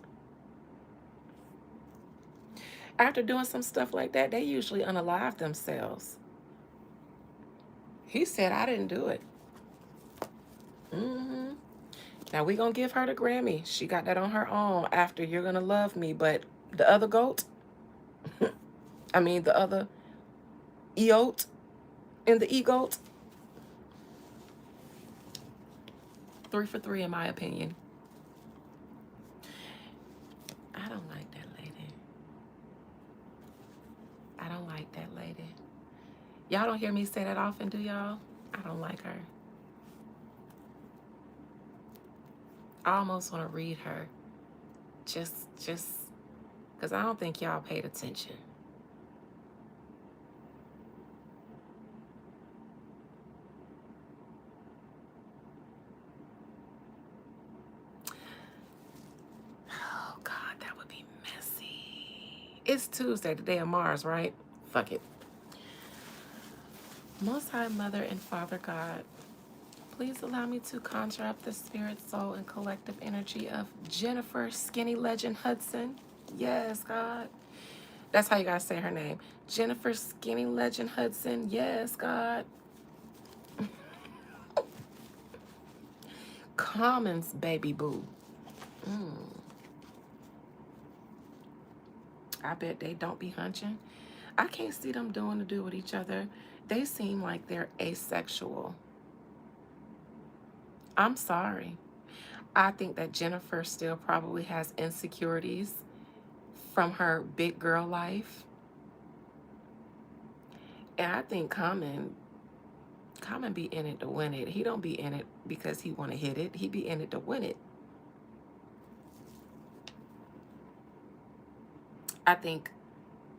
After doing some stuff like that, they usually unalive themselves. He said, I didn't do it. Hmm. Now we gonna give her the Grammy. She got that on her own after You're Gonna Love Me. But the other goat, I mean the other eote in the egoat, 3 for 3 in my opinion. I don't like that lady. I don't like that lady. Y'all don't hear me say that often, do y'all? I don't like her. I almost want to read her. Just because I don't think y'all paid attention. Oh God, that would be messy. It's Tuesday, the day of Mars, right? Fuck it. Most High Mother and Father God, please allow me to conjure up the spirit, soul, and collective energy of Jennifer Skinny Legend Hudson. Yes, God. That's how you gotta say her name. Jennifer Skinny Legend Hudson. Yes, God. Commons baby boo. Mm. I bet they don't be hunching. I can't see them doing to do with each other. They seem like they're asexual. I'm sorry. I think that Jennifer still probably has insecurities from her big girl life. And I think Common be in it to win it. He don't be in it because he want to hit it. He be in it to win it. I think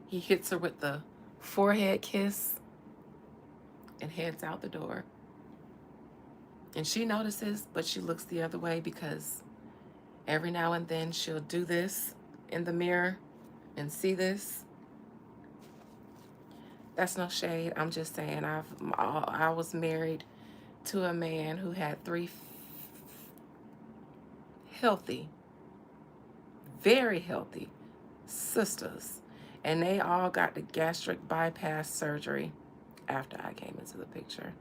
he hits her with the forehead kiss and heads out the door. And she notices, but she looks the other way because every now and then she'll do this in the mirror and see this. That's no shade. I'm just saying I was married to a man who had three healthy, very healthy sisters, and they all got the gastric bypass surgery after I came into the picture.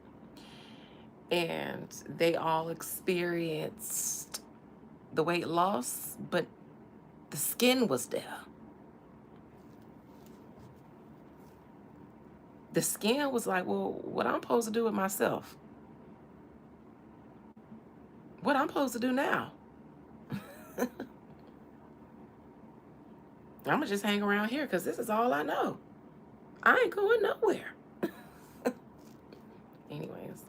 And they all experienced the weight loss, but the skin was there. The skin was like, well, what I'm supposed to do with myself? What I'm supposed to do now? I'm gonna just hang around here because this is all I know. I ain't going nowhere. Anyways,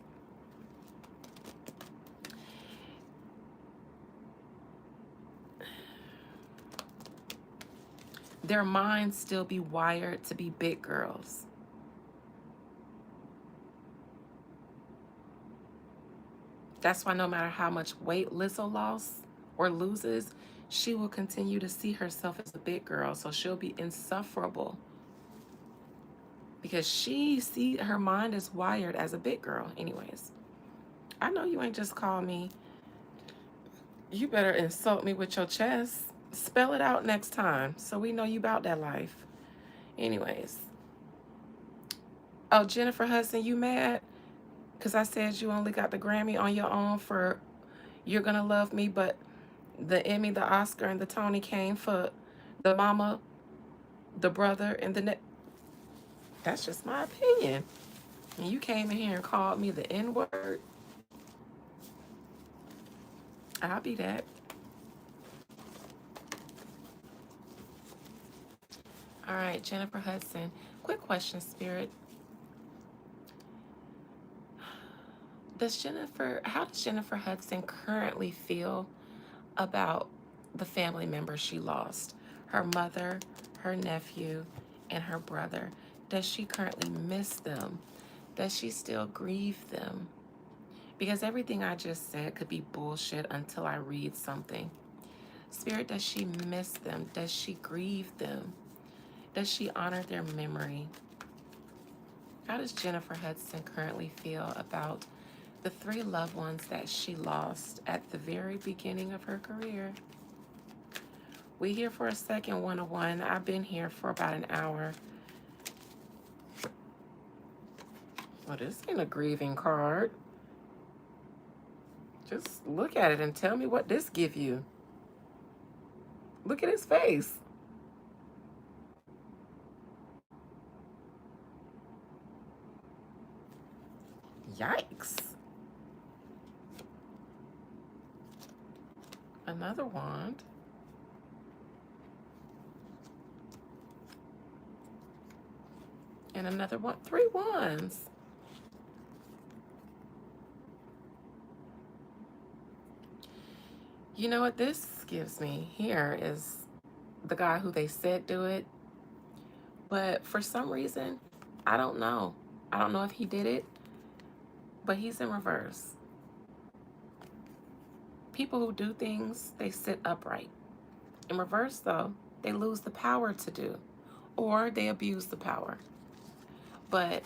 their minds still be wired to be big girls. That's why no matter how much weight Lizzo lost or loses, she will continue to see herself as a big girl. So she'll be insufferable because she see her mind is wired as a big girl. Anyways, I know you ain't just call me. You better insult me with your chest. Spell it out next time so we know you about that life. Anyways. Oh, Jennifer Hudson, you mad? Because I said you only got the Grammy on your own for You're Gonna Love Me, but the Emmy, the Oscar, and the Tony came for the mama, the brother, and the That's just my opinion. And you came in here and called me the N-word. I'll be that. All right, Jennifer Hudson. Quick question, Spirit. How does Jennifer Hudson currently feel about the family members she lost? Her mother, her nephew, and her brother. Does she currently miss them? Does she still grieve them? Because everything I just said could be bullshit until I read something. Spirit, does she miss them? Does she grieve them? Does she honor their memory? How does Jennifer Hudson currently feel about the 3 loved ones that she lost at the very beginning of her career? We here for a second 101. I've been here for about an hour. Well, this ain't a grieving card. Just look at it and tell me what this give you. Look at his face. Yikes. Another wand. And another one. 3 wands. You know what this gives me here is the guy who they said do it. But for some reason, I don't know. I don't know if he did it, but he's in reverse. People who do things, they sit upright. In reverse, though, they lose the power to do, or they abuse the power. But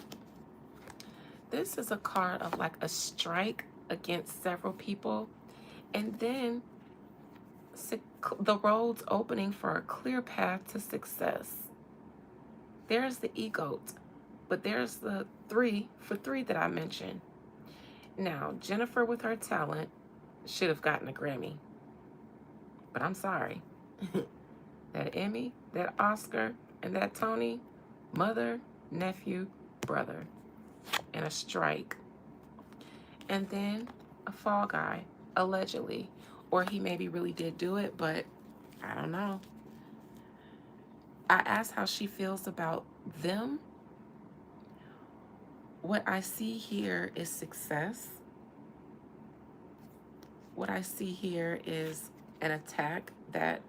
this is a card of like a strike against several people, and then the road's opening for a clear path to success. There's the EGOT, but there's the 3 for 3 that I mentioned. Now, Jennifer, with her talent, should have gotten a Grammy. But I'm sorry. That Emmy, that Oscar, and that Tony, mother, nephew, brother, and a strike. And then a fall guy, allegedly. Or he maybe really did do it, but I don't know. I asked how she feels about them. What I see here is success. What I see here is an attack that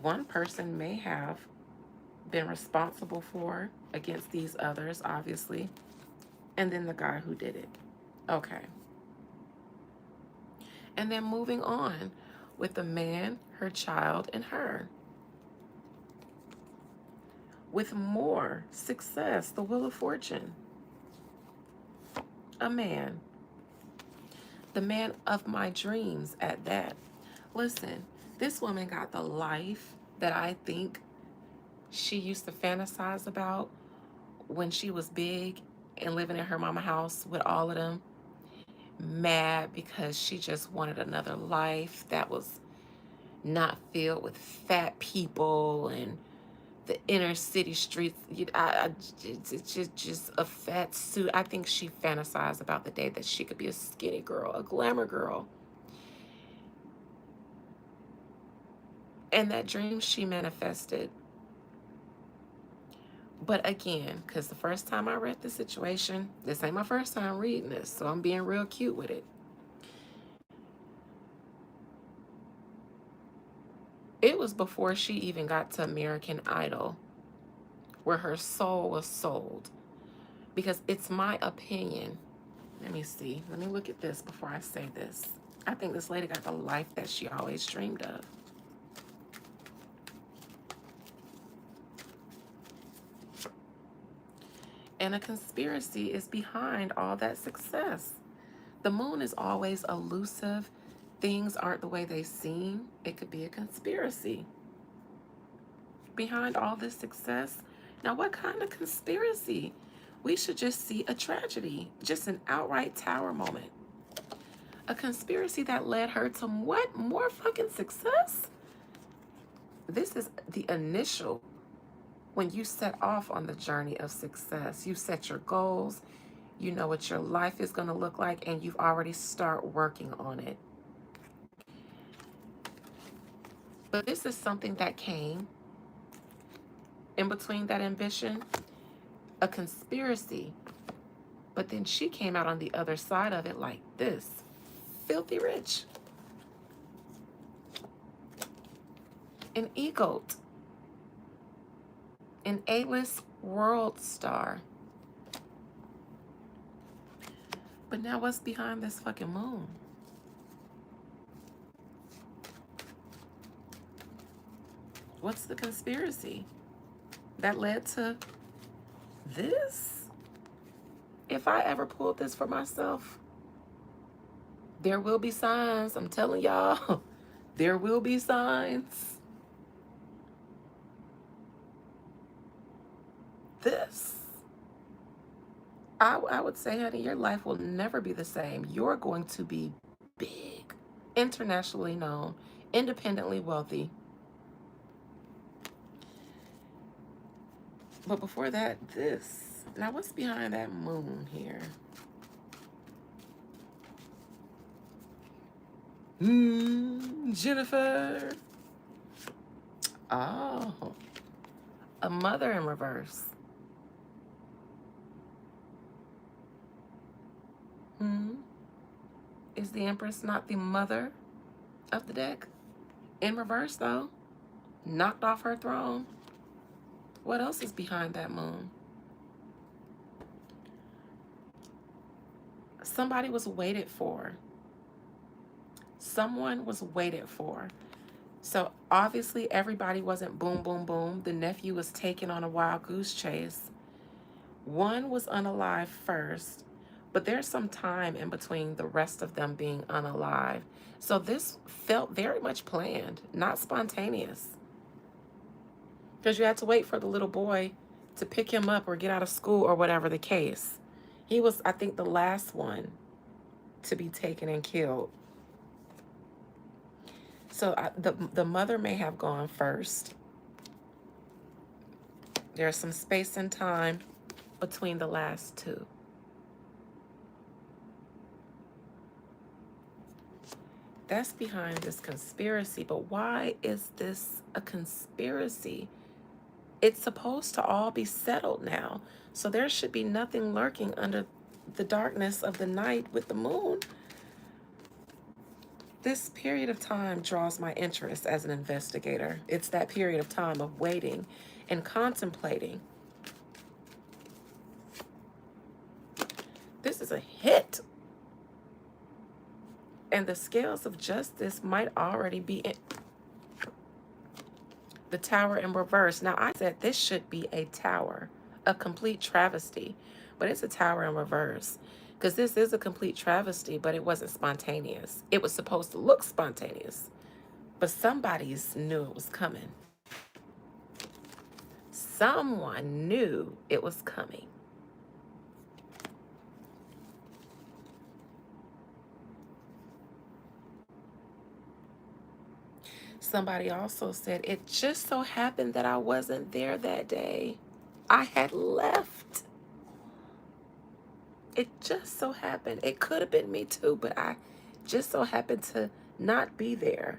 one person may have been responsible for against these others, obviously, and then the guy who did it. Okay. And then moving on with the man, her child, and her. With more success, the Wheel of Fortune. A man. The man of my dreams at that. Listen, this woman got the life that I think she used to fantasize about when she was big and living in her mama house with all of them. Mad because she just wanted another life that was not filled with fat people and the inner city streets. It's just a fat suit. I think she fantasized about the day that she could be a skinny girl, a glamour girl. And that dream she manifested. But again, because the first time I read the situation, this ain't my first time reading this, so I'm being real cute with it. It was before she even got to American Idol, where her soul was sold. Because it's my opinion. Let me see. Let me look at this before I say this. I think this lady got the life that she always dreamed of. And a conspiracy is behind all that success. The moon is always elusive. Things aren't the way they seem. It could be a conspiracy behind all this success. Now, what kind of conspiracy? We should just see a tragedy, just an outright tower moment. A conspiracy that led her to what? More fucking success? This is the initial. When you set off on the journey of success, you set your goals, you know what your life is going to look like, and you've already start working on it. But this is something that came in between that ambition, a conspiracy. But then she came out on the other side of it like this, filthy rich, an EGOT, an A-list world star. But now what's behind this fucking moon? What's the conspiracy that led to this? If I ever pulled this for myself, there will be signs. I'm telling y'all, there will be signs. This, I would say, honey, your life will never be the same. You're going to be big, internationally known, independently wealthy. But before that, this. Now, what's behind that moon here? Jennifer. Oh, a mother in reverse. Is the Empress not the mother of the deck? In reverse, though. Knocked off her throne. What else is behind that moon? Somebody was waited for. Someone was waited for. So obviously everybody wasn't boom, boom, boom. The nephew was taken on a wild goose chase. One was unalive first, but there's some time in between the rest of them being unalive. So this felt very much planned, not spontaneous. Because you had to wait for the little boy to pick him up or get out of school or whatever the case. He was, I think, the last one to be taken and killed. So the mother may have gone first. There's some space and time between the last two. That's behind this conspiracy. But why is this a conspiracy? It's supposed to all be settled now. So there should be nothing lurking under the darkness of the night with the moon. This period of time draws my interest as an investigator. It's that period of time of waiting and contemplating. This is a hit. And the scales of justice might already be in the tower in reverse. Now, I said this should be a tower, a complete travesty, but it's a tower in reverse. Because this is a complete travesty, but it wasn't spontaneous. It was supposed to look spontaneous, but somebody knew it was coming. Someone knew it was coming. Somebody also said, it just so happened that I wasn't there that day. I had left. It just so happened. It could have been me too, but I just so happened to not be there.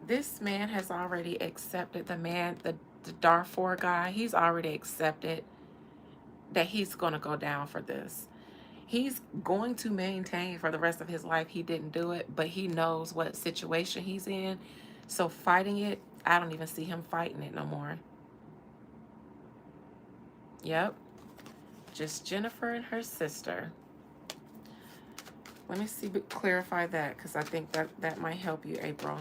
This man has already accepted, the Darfur guy, he's already accepted that he's going to go down for this. He's going to maintain for the rest of his life he didn't do it, but he knows what situation he's in. So fighting it, I don't even see him fighting it no more. Yep. Just Jennifer and her sister. Let me see, clarify that, because I think that might help you, April.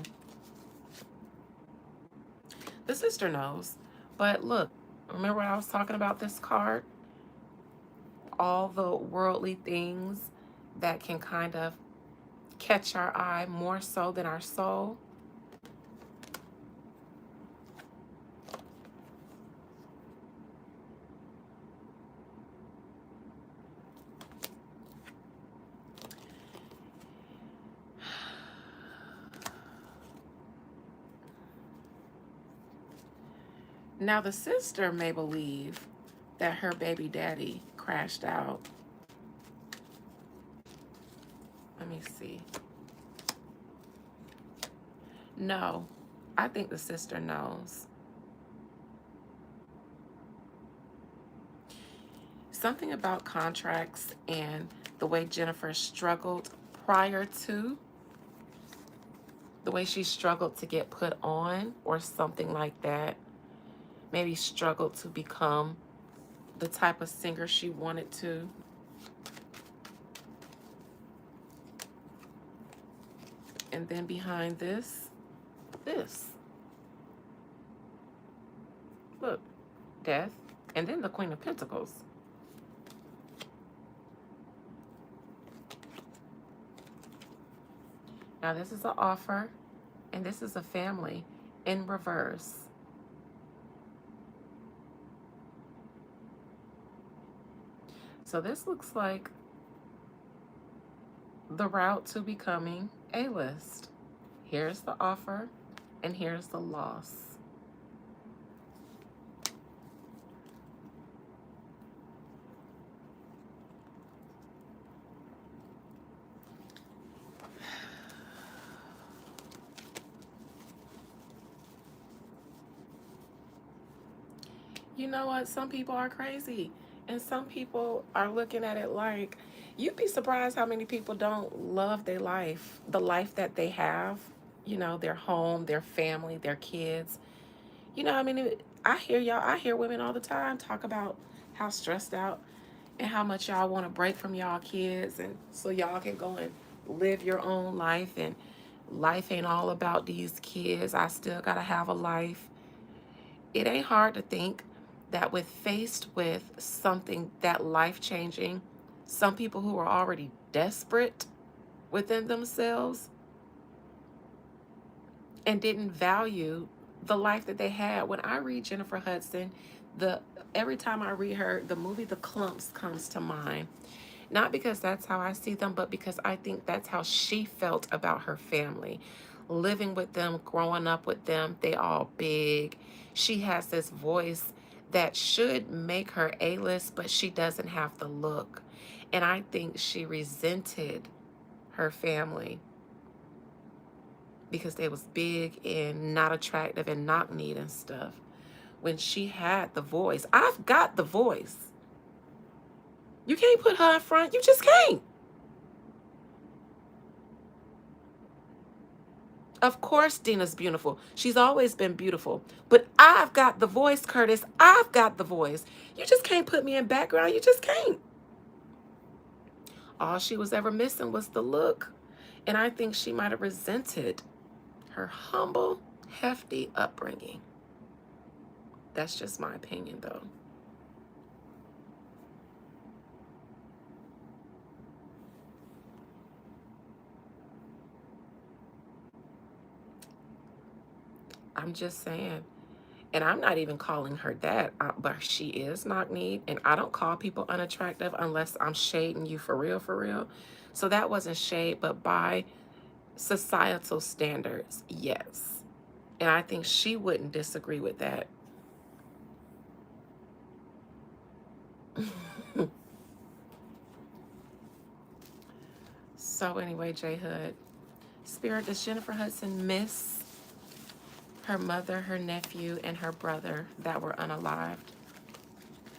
The sister knows. But look, remember when I was talking about this card? All the worldly things that can kind of catch our eye more so than our soul. Now, the sister may believe that her baby daddy crashed out. Let me see. No, I think the sister knows. Something about contracts and the way Jennifer struggled prior to, the way she struggled to get put on or something like that. Maybe struggled to become the type of singer she wanted to. And then behind this. Look, death, and then the Queen of Pentacles. Now this is an offer, and this is a family in reverse. So this looks like the route to becoming A-list. Here's the offer, and here's the loss. You know what? Some people are crazy, and some people are looking at it like, you'd be surprised how many people don't love their life, the life that they have, you know, their home, their family, their kids. You know, I mean, I hear y'all, I hear women all the time talk about how stressed out and how much y'all want to break from y'all kids, and so y'all can go and live your own life, and life ain't all about these kids. I still got to have a life. It ain't hard to think that with faced with something that life-changing, some people who are already desperate within themselves and didn't value the life that they had. When I read Jennifer Hudson, every time I read her, the movie The Clumps comes to mind. Not because that's how I see them, but because I think that's how she felt about her family. Living with them, growing up with them, they all big. She has this voice that should make her A-list, but she doesn't have the look. And I think she resented her family because they was big and not attractive and knock-kneed and stuff. When she had the voice, I've got the voice. You can't put her in front. You just can't. Of course Dina's beautiful. She's always been beautiful. But I've got the voice, Curtis. I've got the voice. You just can't put me in background. You just can't. All she was ever missing was the look. And I think she might have resented her humble, hefty upbringing. That's just my opinion, though. I'm just saying. And I'm not even calling her that, but she is knock-kneed. And I don't call people unattractive unless I'm shading you for real, for real. So that wasn't shade, but by societal standards, yes. And I think she wouldn't disagree with that. So anyway, J Hood. Spirit, does Jennifer Hudson miss her mother, her nephew, and her brother that were unalived?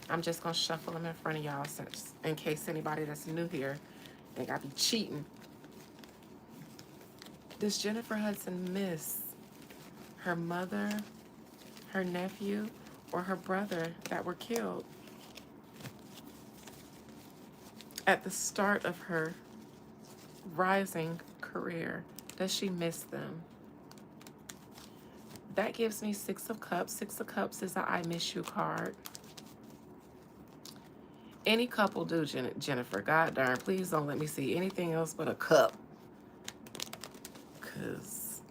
I'm just going to shuffle them in front of y'all since, in case anybody that's new here think I be cheating. Does Jennifer Hudson miss her mother, her nephew, or her brother that were killed at the start of her rising career? Does she miss them? That gives me Six of Cups. Six of Cups is a I miss you card. Any couple do, Jennifer. God darn, please don't let me see anything else but a cup. Because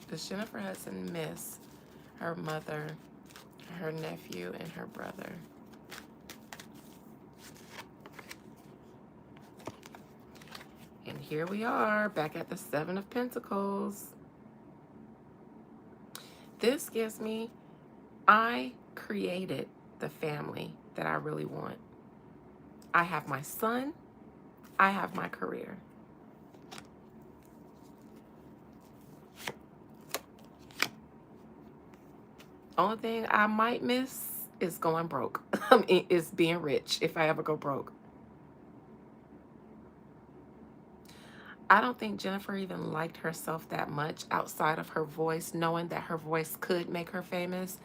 does Jennifer Hudson miss her mother, her nephew, and her brother? And here we are, back at the Seven of Pentacles. This gives me, I created the family that I really want. I have my son. I have my career. Only thing I might miss is going broke. Is being rich if I ever go broke. I don't think Jennifer even liked herself that much outside of her voice, knowing that her voice could make her famous.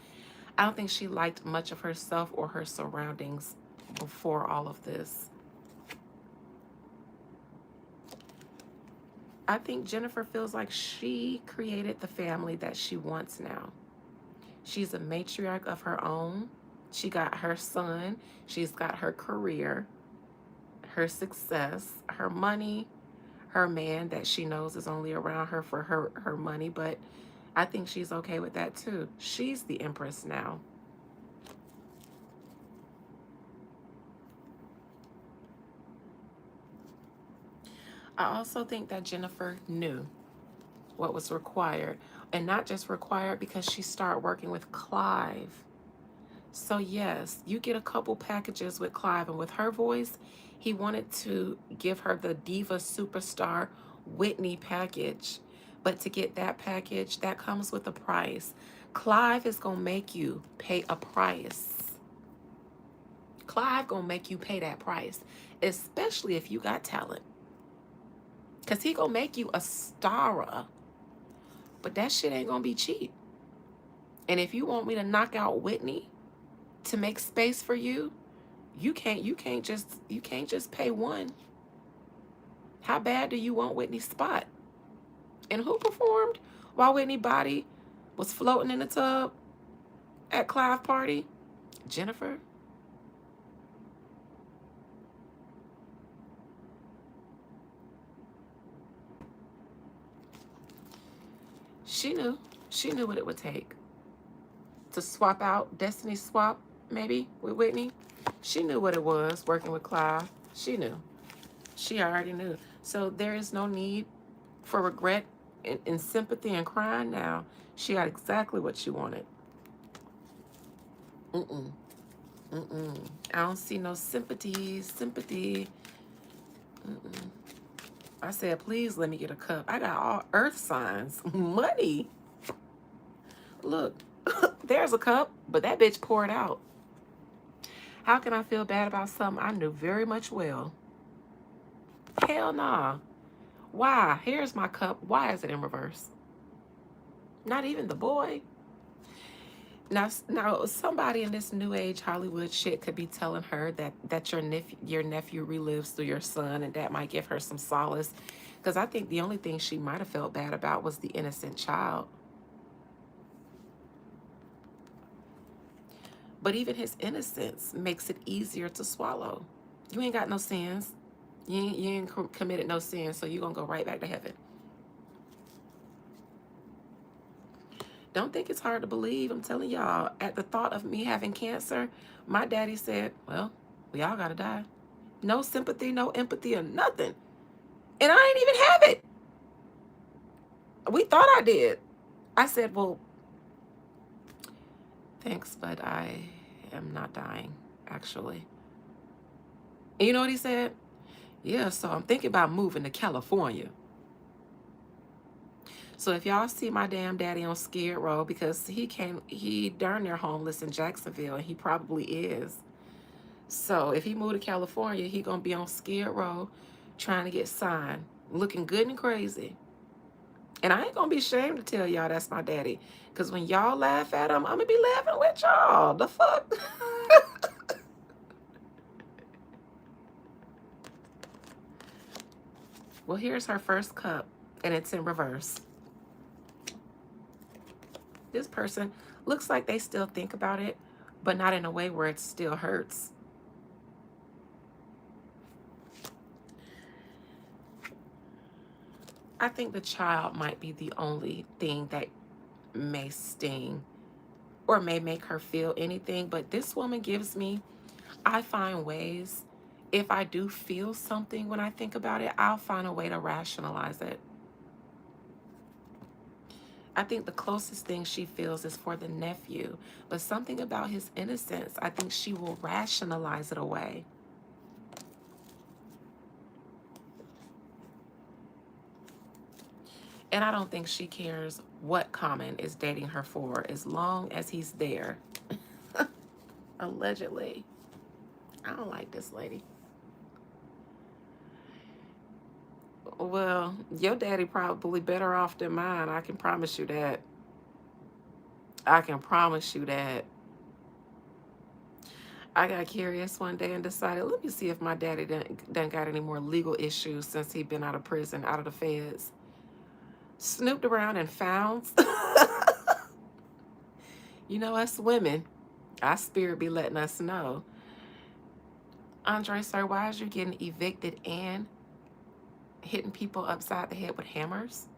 I don't think she liked much of herself or her surroundings before all of this. I think Jennifer feels like she created the family that she wants now. She's a matriarch of her own. She got her son. She's got her career, her success, her money, her man that she knows is only around her for her money. But I think she's okay with that too. She's the empress now. I also think that Jennifer knew what was required, and not just required because she started working with Clive. So yes, you get a couple packages with Clive, and with her voice, he wanted to give her the diva superstar Whitney package. But to get that package, that comes with a price. Clive is going to make you pay a price. Clive going to make you pay that price, especially if you got talent. Because he going to make you a star. But that shit ain't going to be cheap. And if you want me to knock out Whitney to make space for you, you can't just pay one. How bad do you want Whitney's spot? And who performed while Whitney body was floating in the tub at Clive party? Jennifer. She knew what it would take to swap out, Destiny swap maybe with Whitney. She knew what it was working with Clive. She knew. She already knew. So there is no need for regret and sympathy and crying now. She got exactly what she wanted. Mm-mm. Mm-mm. I don't see no sympathy. Mm-mm. I said, please let me get a cup. I got all earth signs. Money. Look, there's a cup, but that bitch poured out. How can I feel bad about something I knew very much well? Hell nah. Why? Here's my cup. Why is it in reverse? Not even the boy. Now, somebody in this new age Hollywood shit could be telling her that your nephew relives through your son, and that might give her some solace. Because I think the only thing she might have felt bad about was the innocent child. But even his innocence makes it easier to swallow. You ain't got no sins. You ain't committed no sins, so you're going to go right back to heaven. Don't think it's hard to believe. I'm telling y'all, at the thought of me having cancer, my daddy said, well, we all gotta die. No sympathy, no empathy, or nothing. And I ain't even have it. We thought I did. I said, well, thanks, but I am not dying, actually. And you know what he said? Yeah, so I'm thinking about moving to California. So if y'all see my damn daddy on Skid Row, because he darn near homeless in Jacksonville, and he probably is. So if he moved to California, he gonna be on Skid Row trying to get signed, looking good and crazy. And I ain't gonna be ashamed to tell y'all that's my daddy. Because when y'all laugh at him, I'm gonna be laughing with y'all. The fuck? Well, here's her first cup, and it's in reverse. This person looks like they still think about it, but not in a way where it still hurts. I think the child might be the only thing that may sting or may make her feel anything. But this woman gives me, I find ways, if I do feel something when I think about it, I'll find a way to rationalize it. I think the closest thing she feels is for the nephew, but something about his innocence, I think she will rationalize it away. And I don't think she cares what Common is dating her for as long as he's there. Allegedly. I don't like this lady. Well, your daddy probably better off than mine. I can promise you that. I can promise you that. I got curious one day and decided, let me see if my daddy done got any more legal issues since he been out of prison, out of the feds. Snooped around and found. You know, us women, our spirit be letting us know. Andre, sir, why is you getting evicted and hitting people upside the head with hammers?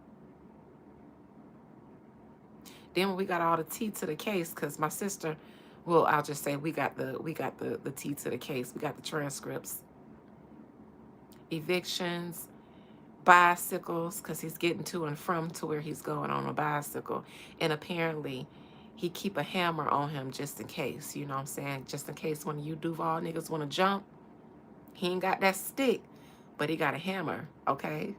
Then when we got all the tea to the case, because my sister, well, I'll just say we got the tea to the case. We got the transcripts. Evictions, bicycles, because he's getting to and from to where he's going on a bicycle. And apparently he keep a hammer on him just in case, you know what I'm saying? Just in case one of you Duval niggas want to jump. He ain't got that stick, but he got a hammer, okay?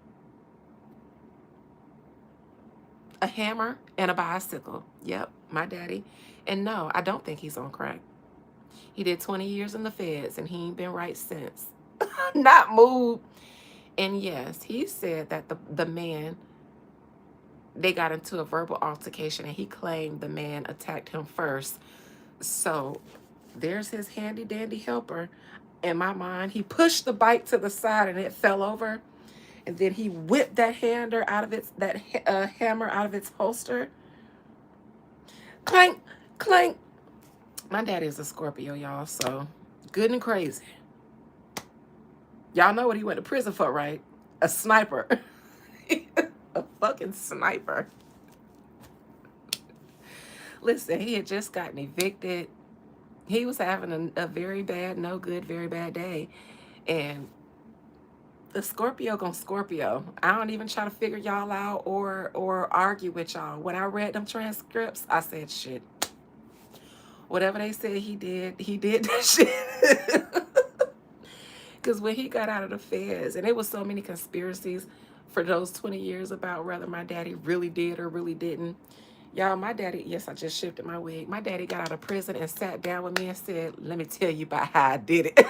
A hammer and a bicycle. Yep, my daddy. And no, I don't think he's on crack. He did 20 years in the feds and he ain't been right since. Not moved. And yes, he said that the man, they got into a verbal altercation and he claimed the man attacked him first. So there's his handy dandy helper. In my mind, he pushed the bike to the side and it fell over. And then he whipped that hammer out of its holster. Clank, clank. My daddy is a Scorpio, y'all, so good and crazy. Y'all know what he went to prison for, right? A sniper. A fucking sniper. Listen, he had just gotten evicted. He was having a very bad, no good, very bad day. And the Scorpio gonna Scorpio. I don't even try to figure y'all out or argue with y'all. When I read them transcripts, I said, shit. Whatever they said he did that shit. Because when he got out of the feds, and it was so many conspiracies for those 20 years about whether my daddy really did or really didn't. Y'all, my daddy, yes, I just shifted my wig. My daddy got out of prison and sat down with me and said, let me tell you about how I did it.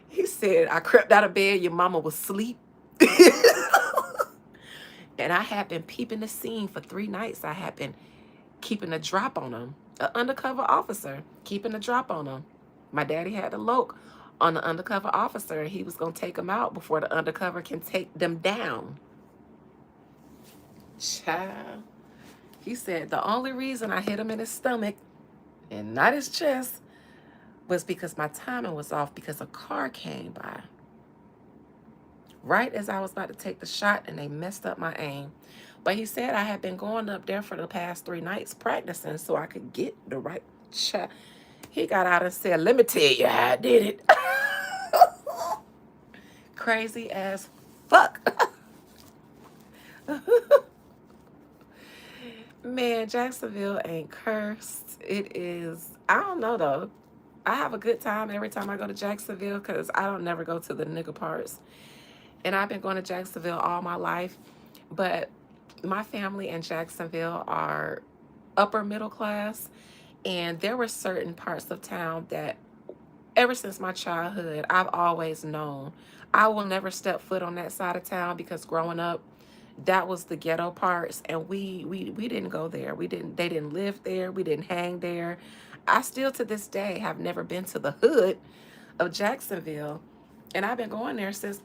He said, I crept out of bed, your mama was asleep. And I had been peeping the scene for 3 nights. I had been keeping a drop on him. An undercover officer keeping a drop on him. My daddy had a loke on the undercover officer, and he was going to take him out before the undercover can take them down. Child. He said the only reason I hit him in his stomach and not his chest was because my timing was off because a car came by. right as I was about to take the shot, and they messed up my aim. But he said I had been going up there for the past 3 nights practicing so I could get the right shot. He got out and said, "Let me tell you how I did it." Crazy as fuck. Man, Jacksonville ain't cursed. It is, I don't know though. I have a good time every time I go to Jacksonville because I don't never go to the nigga parts. And I've been going to Jacksonville all my life. But my family in Jacksonville are upper middle class. And there were certain parts of town that ever since my childhood, I've always known I will never step foot on that side of town because growing up, that was the ghetto parts, and we didn't go there. We didn't They didn't live there. We didn't hang there. I still to this day have never been to the hood of Jacksonville, and I've been going there since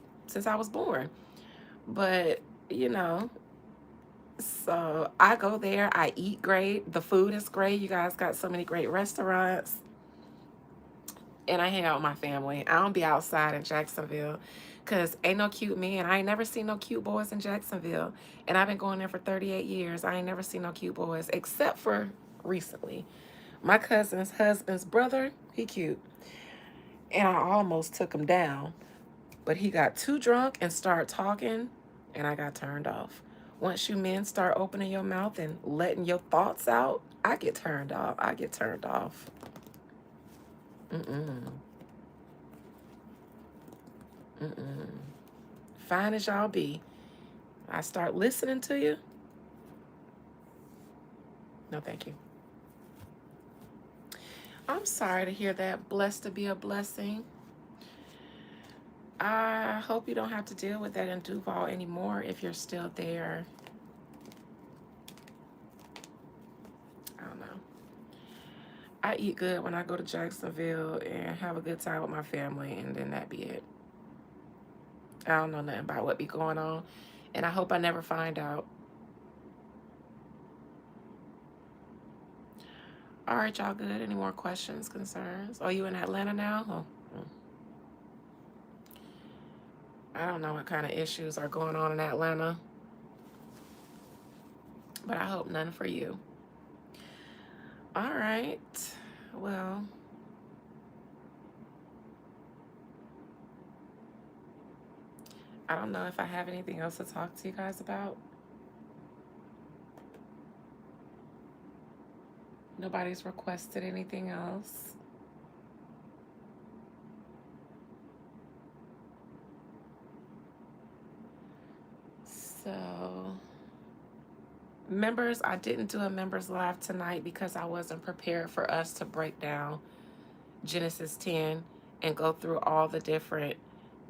I was born. But, you know, so I go there, I eat great. The food is great. You guys got so many great restaurants. And I hang out with my family. I don't be outside in Jacksonville because ain't no cute men. I ain't never seen no cute boys in Jacksonville. And I've been going there for 38 years. I ain't never seen no cute boys except for recently. My cousin's husband's brother, he cute. And I almost took him down. But he got too drunk and started talking, and I got turned off. Once you men start opening your mouth and letting your thoughts out, I get turned off. I get turned off. Mm-mm. Mm-mm. Fine as y'all be, I start listening to you. No, thank you. I'm sorry to hear that. Blessed to be a blessing. I hope you don't have to deal with that in Duval anymore if you're still there. I don't know. I eat good when I go to Jacksonville and have a good time with my family, and then that be it. I don't know nothing about what be going on, and I hope I never find out. All right, y'all good? Any more questions, concerns? Oh, you in Atlanta now? Oh, I don't know what kind of issues are going on in Atlanta, but I hope none for you. All right. Well, I don't know if I have anything else to talk to you guys about. Nobody's requested anything else. So, members, I didn't do a members live tonight because I wasn't prepared for us to break down Genesis 10 and go through all the different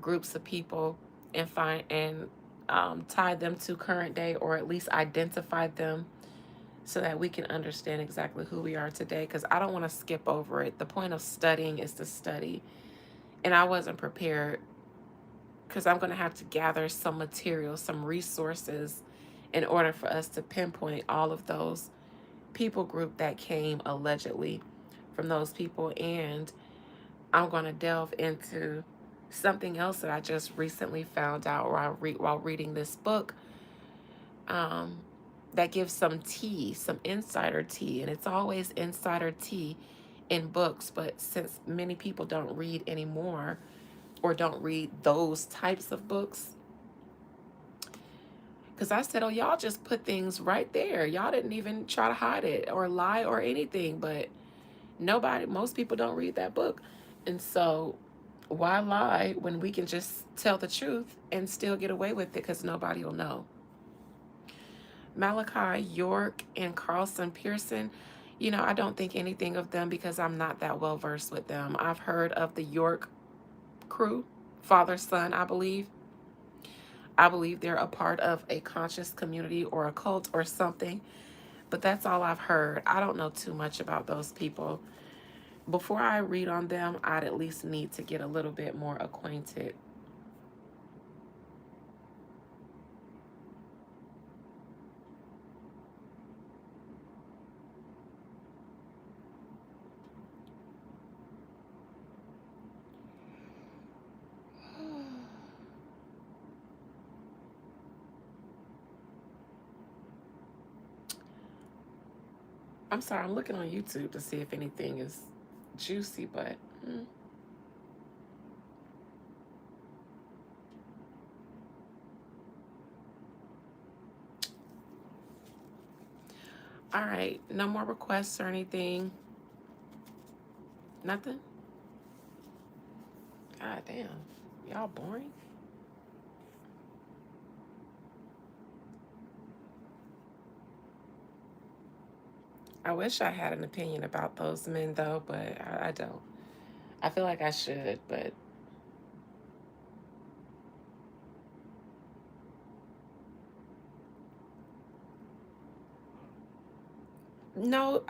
groups of people and find and tie them to current day, or at least identify them so that we can understand exactly who we are today, because I don't want to skip over it. The point of studying is to study, and I wasn't prepared because I'm going to have to gather some material, some resources in order for us to pinpoint all of those people group that came allegedly from those people. And I'm going to delve into something else that I just recently found out while reading this book, um, that gives some tea, some insider tea. And it's always insider tea in books, but since many people don't read anymore or don't read those types of books, because I said, oh, y'all just put things right there. Y'all didn't even try to hide it or lie or anything, but most people don't read that book. And so why lie when we can just tell the truth and still get away with it because nobody will know? Malachi York and Carlson Pearson, I don't think anything of them because I'm not that well versed with them. I've heard of the York crew, father, son, I believe. I believe they're a part of a conscious community or a cult or something, but that's all I've heard. I don't know too much about those people. Before I read on them, I'd at least need to get a little bit more acquainted. I'm sorry, I'm looking on YouTube to see if anything is juicy, but all right. No more requests or anything. Nothing? God damn. Y'all boring? I wish I had an opinion about those men though, but I don't. I feel like I should, but no,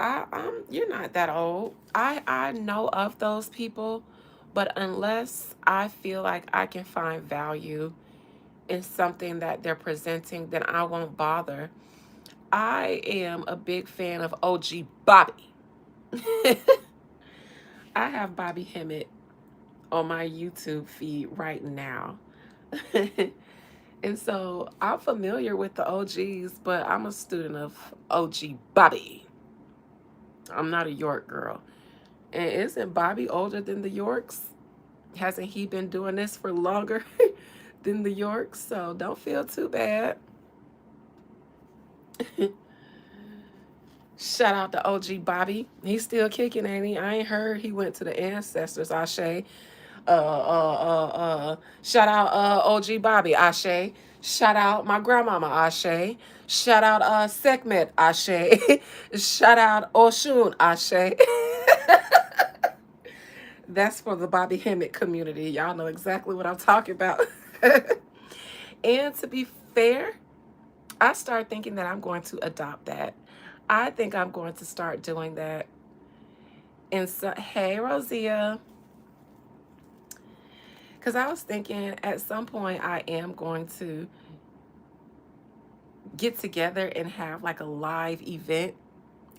you're not that old. I know of those people, but unless I feel like I can find value in something that they're presenting, then I won't bother. I am a big fan of OG Bobby. I have Bobby Hemmett on my YouTube feed right now. And so I'm familiar with the OGs, but I'm a student of OG Bobby. I'm not a York girl. And isn't Bobby older than the Yorks? Hasn't he been doing this for longer than the Yorks? So don't feel too bad. Shout out to OG Bobby. He's still kicking, ain't he? I ain't heard he went to the ancestors, Ashe. Shout out OG Bobby, Ashe. Shout out my grandmama, Ashe. Shout out Sekhmet, Ashe. Shout out Oshun, Ashe. That's for the Bobby Hemmett community. Y'all know exactly what I'm talking about. And to be fair, I started thinking that I'm going to adopt that. I think I'm going to start doing that. And so, hey, Rosia, because I was thinking at some point I am going to get together and have like a live event.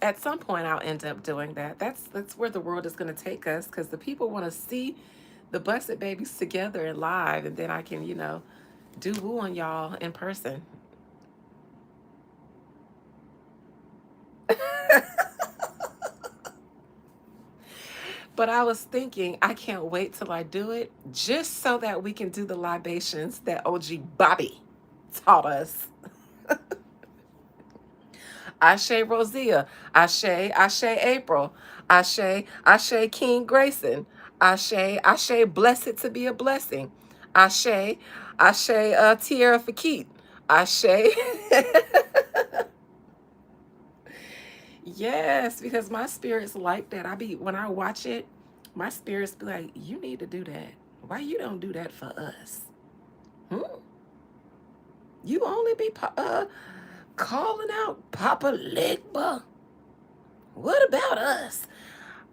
At some point I'll end up doing that. That's where the world is going to take us, because the people want to see the Busted Babies together and live, and then I can, do woo on y'all in person. But I was thinking, I can't wait till I do it, just so that we can do the libations that OG Bobby taught us. Ashe Rosia, Ashe April, Ashe King Grayson, Ashe Blessed to be a blessing, Ashe Tierra Fakit, Ashe. Yes, because my spirits like that. When I watch it, my spirits be like, you need to do that. Why you don't do that for us? Hmm? You only be calling out Papa Legba. What about us?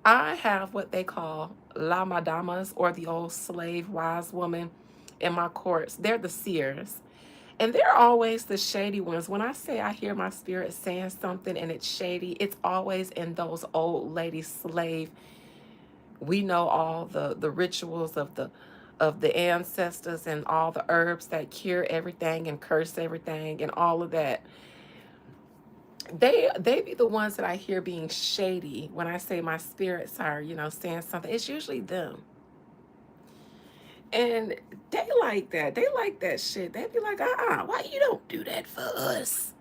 I have what they call La Madamas, or the old slave wise woman, in my courts. They're the seers. And they're always the shady ones. When I say I hear my spirit saying something and it's shady, it's always in those old lady slave. We know all the rituals of the ancestors, and all the herbs that cure everything and curse everything and all of that. They be the ones that I hear being shady when I say my spirits are, saying something. It's usually them. And they like that. They like that shit. They be like, why you don't do that for us?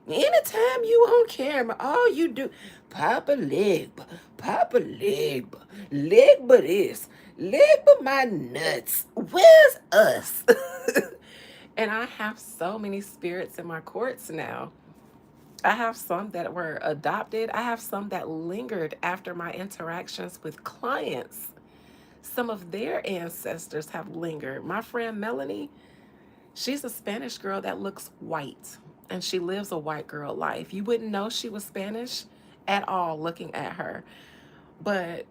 Anytime you on camera, all you do, Papa Legba, Papa Legba, Legba this, Legba my nuts. Where's us? And I have so many spirits in my courts now. I have some that were adopted. I have some that lingered after my interactions with clients. Some of their ancestors have lingered. My friend Melanie, she's a Spanish girl that looks white, and she lives a white girl life. You wouldn't know she was Spanish at all looking at her. But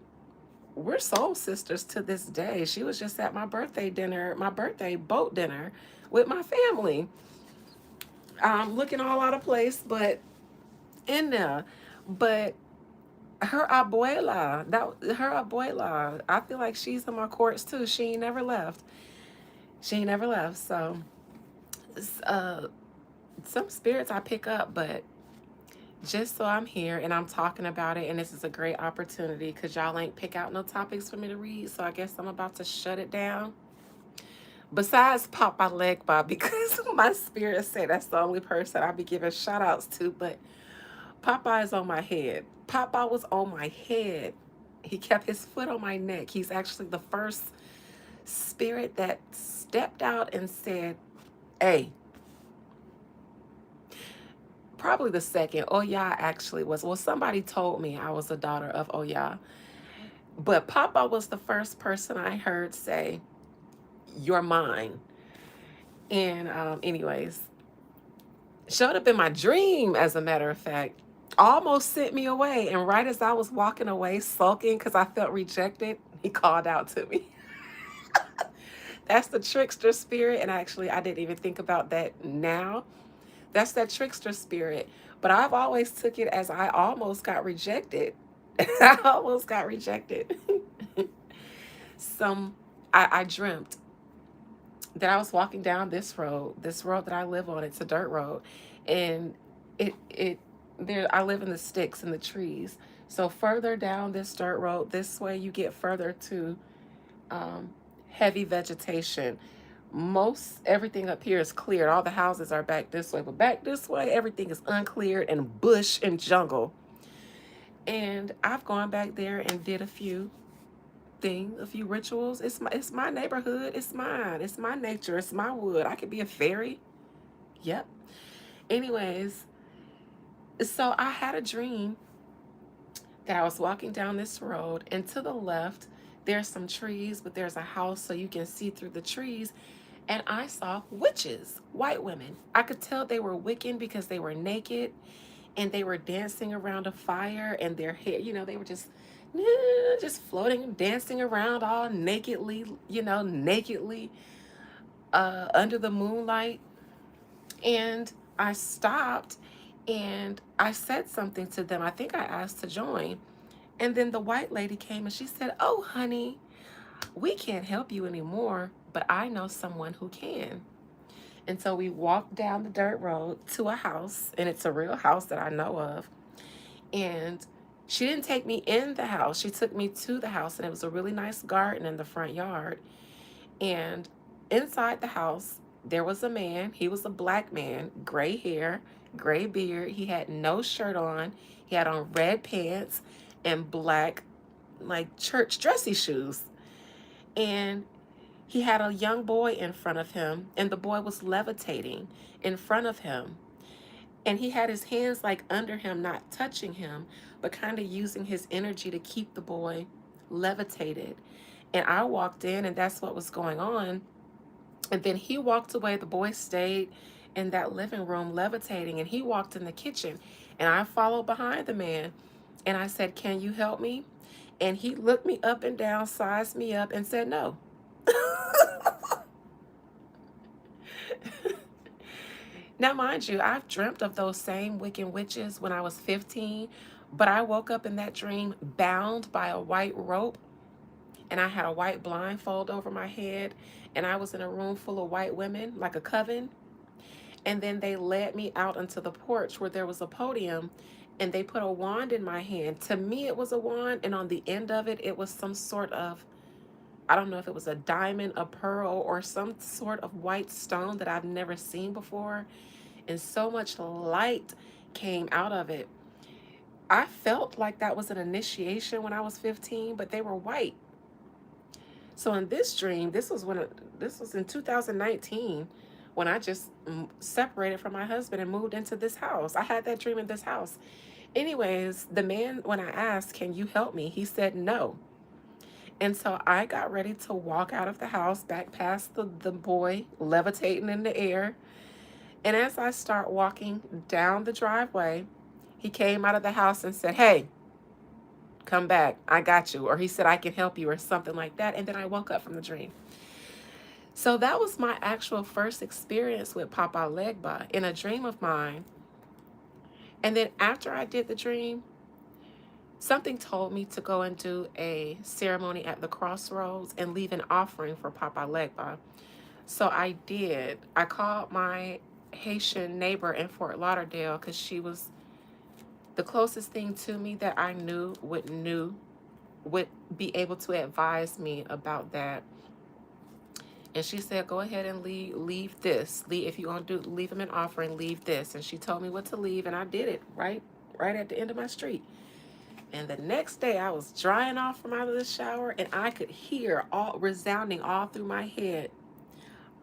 we're soul sisters to this day. She was just at my birthday dinner, my birthday boat dinner with my family. Looking all out of place, but in there. But her abuela, I feel like she's in my courts too. She ain't never left. She ain't never left. So, uh, some spirits I pick up, but just so I'm here and I'm talking about it, and this is a great opportunity because y'all ain't pick out no topics for me to read, so I guess I'm about to shut it down. Besides Papa Legba, because my spirit said that's the only person I be giving shout outs to, but Papa is on my head. Papa was on my head. He kept his foot on my neck. He's actually the first spirit that stepped out and said, hey, probably the second. Oya actually was. Well, somebody told me I was a daughter of Oya. But Papa was the first person I heard say, you're mine. And anyways, showed up in my dream, as a matter of fact. Almost sent me away. And right as I was walking away, sulking because I felt rejected, he called out to me. That's the trickster spirit. And actually, I didn't even think about that now. That's that trickster spirit. But I've always took it as I almost got rejected. I almost got rejected. Some I dreamt that I was walking down this road that I live on. It's a dirt road. And it there I live in the sticks and the trees. So further down this dirt road, this way you get further to um, heavy vegetation. Most everything up here is cleared. All the houses are back this way, but back this way, everything is uncleared and bush and jungle. And I've gone back there and did a few rituals. It's my neighborhood. It's mine. It's my nature. It's my wood. I could be a fairy. Yep. Anyways, so I had a dream that I was walking down this road, and to the left, there's some trees, but there's a house so you can see through the trees. And I saw witches, white women. I could tell they were Wiccan because they were naked and they were dancing around a fire, and their hair, they were just floating, dancing around all nakedly, nakedly under the moonlight. And I stopped and I said something to them. I think I asked to join. And then the white lady came and she said, oh, honey, we can't help you anymore, but I know someone who can. And so we walked down the dirt road to a house, and it's a real house that I know of. And she didn't take me in the house. She took me to the house, and it was a really nice garden in the front yard. And inside the house, there was a man. He was a black man, gray hair, gray beard. He had no shirt on. He had on red pants and black, like, church dressy shoes. And he had a young boy in front of him, and the boy was levitating in front of him. And he had his hands like under him, not touching him, but kind of using his energy to keep the boy levitated. And I walked in, and that's what was going on. And then he walked away. The boy stayed in that living room levitating, and he walked in the kitchen. And I followed behind the man, and I said, can you help me? And he looked me up and down, sized me up, and said no. Now, mind you, I've dreamt of those same Wiccan witches when I was 15, but I woke up in that dream bound by a white rope, and I had a white blindfold over my head, and I was in a room full of white women, like a coven. And then they led me out onto the porch where there was a podium, and they put a wand in my hand. To me, it was a wand, and on the end of it, it was some sort of, I don't know if it was a diamond, a pearl, or some sort of white stone that I've never seen before. And so much light came out of it. I felt like that was an initiation when I was 15, but they were white. So in this dream, this was in 2019 when I just separated from my husband and moved into this house. I had that dream in this house. Anyways, the man, when I asked, can you help me? He said no. And so I got ready to walk out of the house, back past the boy levitating in the air. And as I start walking down the driveway, he came out of the house and said, hey, come back. I got you. Or he said, I can help you, or something like that. And then I woke up from the dream. So that was my actual first experience with Papa Legba in a dream of mine. And then after I did the dream, something told me to go and do a ceremony at the crossroads and leave an offering for Papa Legba. So I did. I called my Haitian neighbor in Fort Lauderdale because she was The closest thing to me that I would be able to advise me about that. And she said, go ahead and leave this. Leave, if you're gonna leave him an offering, leave this. And she told me what to leave, and I did it right at the end of my street. And the next day I was drying off from out of the shower, and I could hear all resounding all through my head,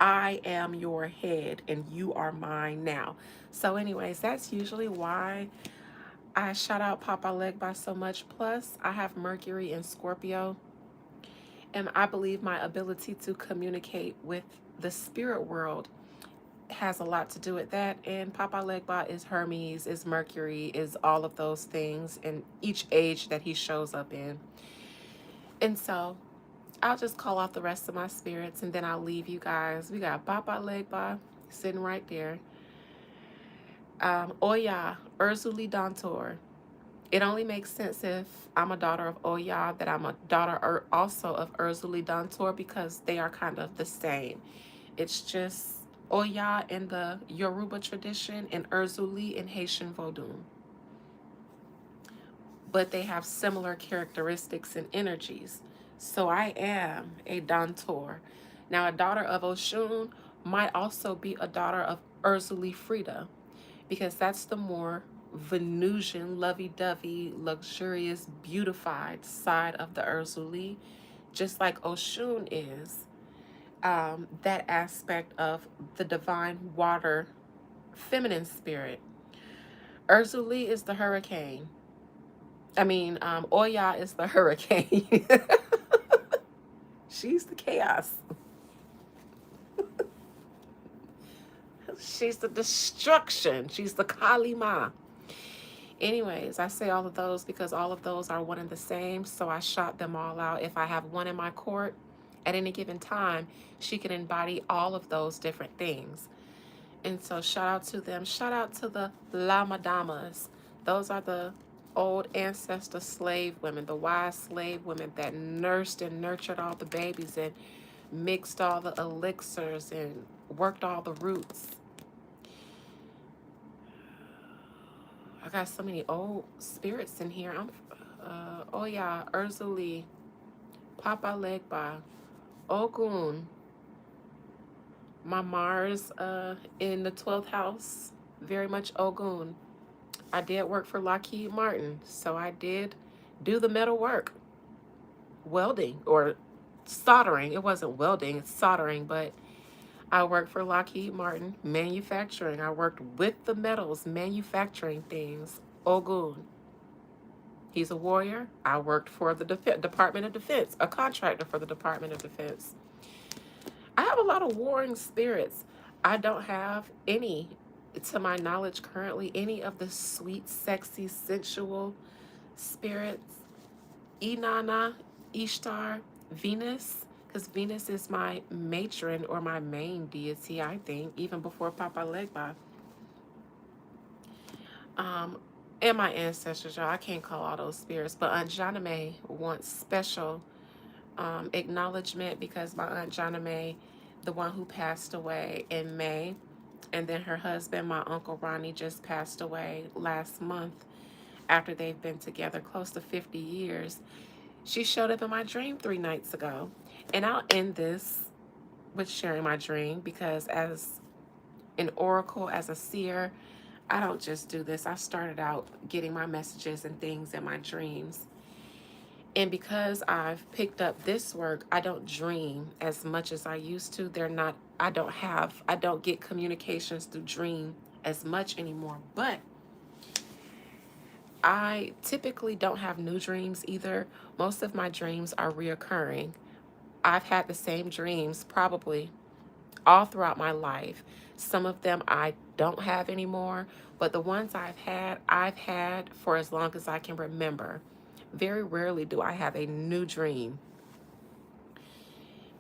I am your head and you are mine now. So anyways, that's usually why I shout out Papa Legba so much. Plus, I have Mercury in Scorpio, and I believe my ability to communicate with the spirit world has a lot to do with that. And Papa Legba is Hermes, is Mercury, is all of those things in each age that he shows up in. And so I'll just call off the rest of my spirits and then I'll leave you guys. We got Papa Legba sitting right there. Oya, Urzuli Dantor. It only makes sense if I'm a daughter of Oya that I'm a daughter also of Urzuli Dantor, because they are kind of the same. It's just Oya in the Yoruba tradition and Urzuli in Haitian Vodun. But they have similar characteristics and energies. So I am a Dantor. Now, a daughter of Oshun might also be a daughter of Urzuli Frida, because that's the more Venusian, lovey-dovey, luxurious, beautified side of the Urzuli, just like Oshun is. That aspect of the divine water feminine spirit. Urzuli is the hurricane. Oya is the hurricane. She's the chaos. She's the destruction. She's the Kalima. Anyways, I say all of those because all of those are one and the same, so I shot them all out. If I have one in my court at any given time, she can embody all of those different things. And so shout out to them. Shout out to the Lamadamas. Those are the old ancestor slave women, the wise slave women that nursed and nurtured all the babies and mixed all the elixirs and worked all the roots. I got so many old spirits in here. Oya, Urzuli, Papa Legba, Ogun, my Mars in the 12th house, very much Ogun. I did work for Lockheed Martin, so I did do the metal work. Welding or soldering. It wasn't welding, it's soldering, but I worked for Lockheed Martin, manufacturing. I worked with the metals, manufacturing things. Ogun. He's a warrior. I worked for the Department of Defense, a contractor for the Department of Defense. I have a lot of warring spirits. I don't have any, to my knowledge currently, any of the sweet, sexy, sensual spirits. Inanna, Ishtar, Venus, because Venus is my matron or my main deity, I think, even before Papa Legba. And my ancestors, y'all. I can't call all those spirits, but Aunt Janame wants special acknowledgement because my Aunt Janame, the one who passed away in May, and then her husband, my Uncle Ronnie, just passed away last month after they've been together close to 50 years. She showed up in my dream 3 nights ago. And I'll end this with sharing my dream because as an oracle, as a seer, I don't just do this. I started out getting my messages and things in my dreams. And because I've picked up this work, I don't dream as much as I used to. I don't get communications through dream as much anymore. But I typically don't have new dreams either. Most of my dreams are reoccurring. I've had the same dreams probably all throughout my life. Some of them I don't have anymore, but the ones I've had for as long as I can remember. Very rarely do I have a new dream.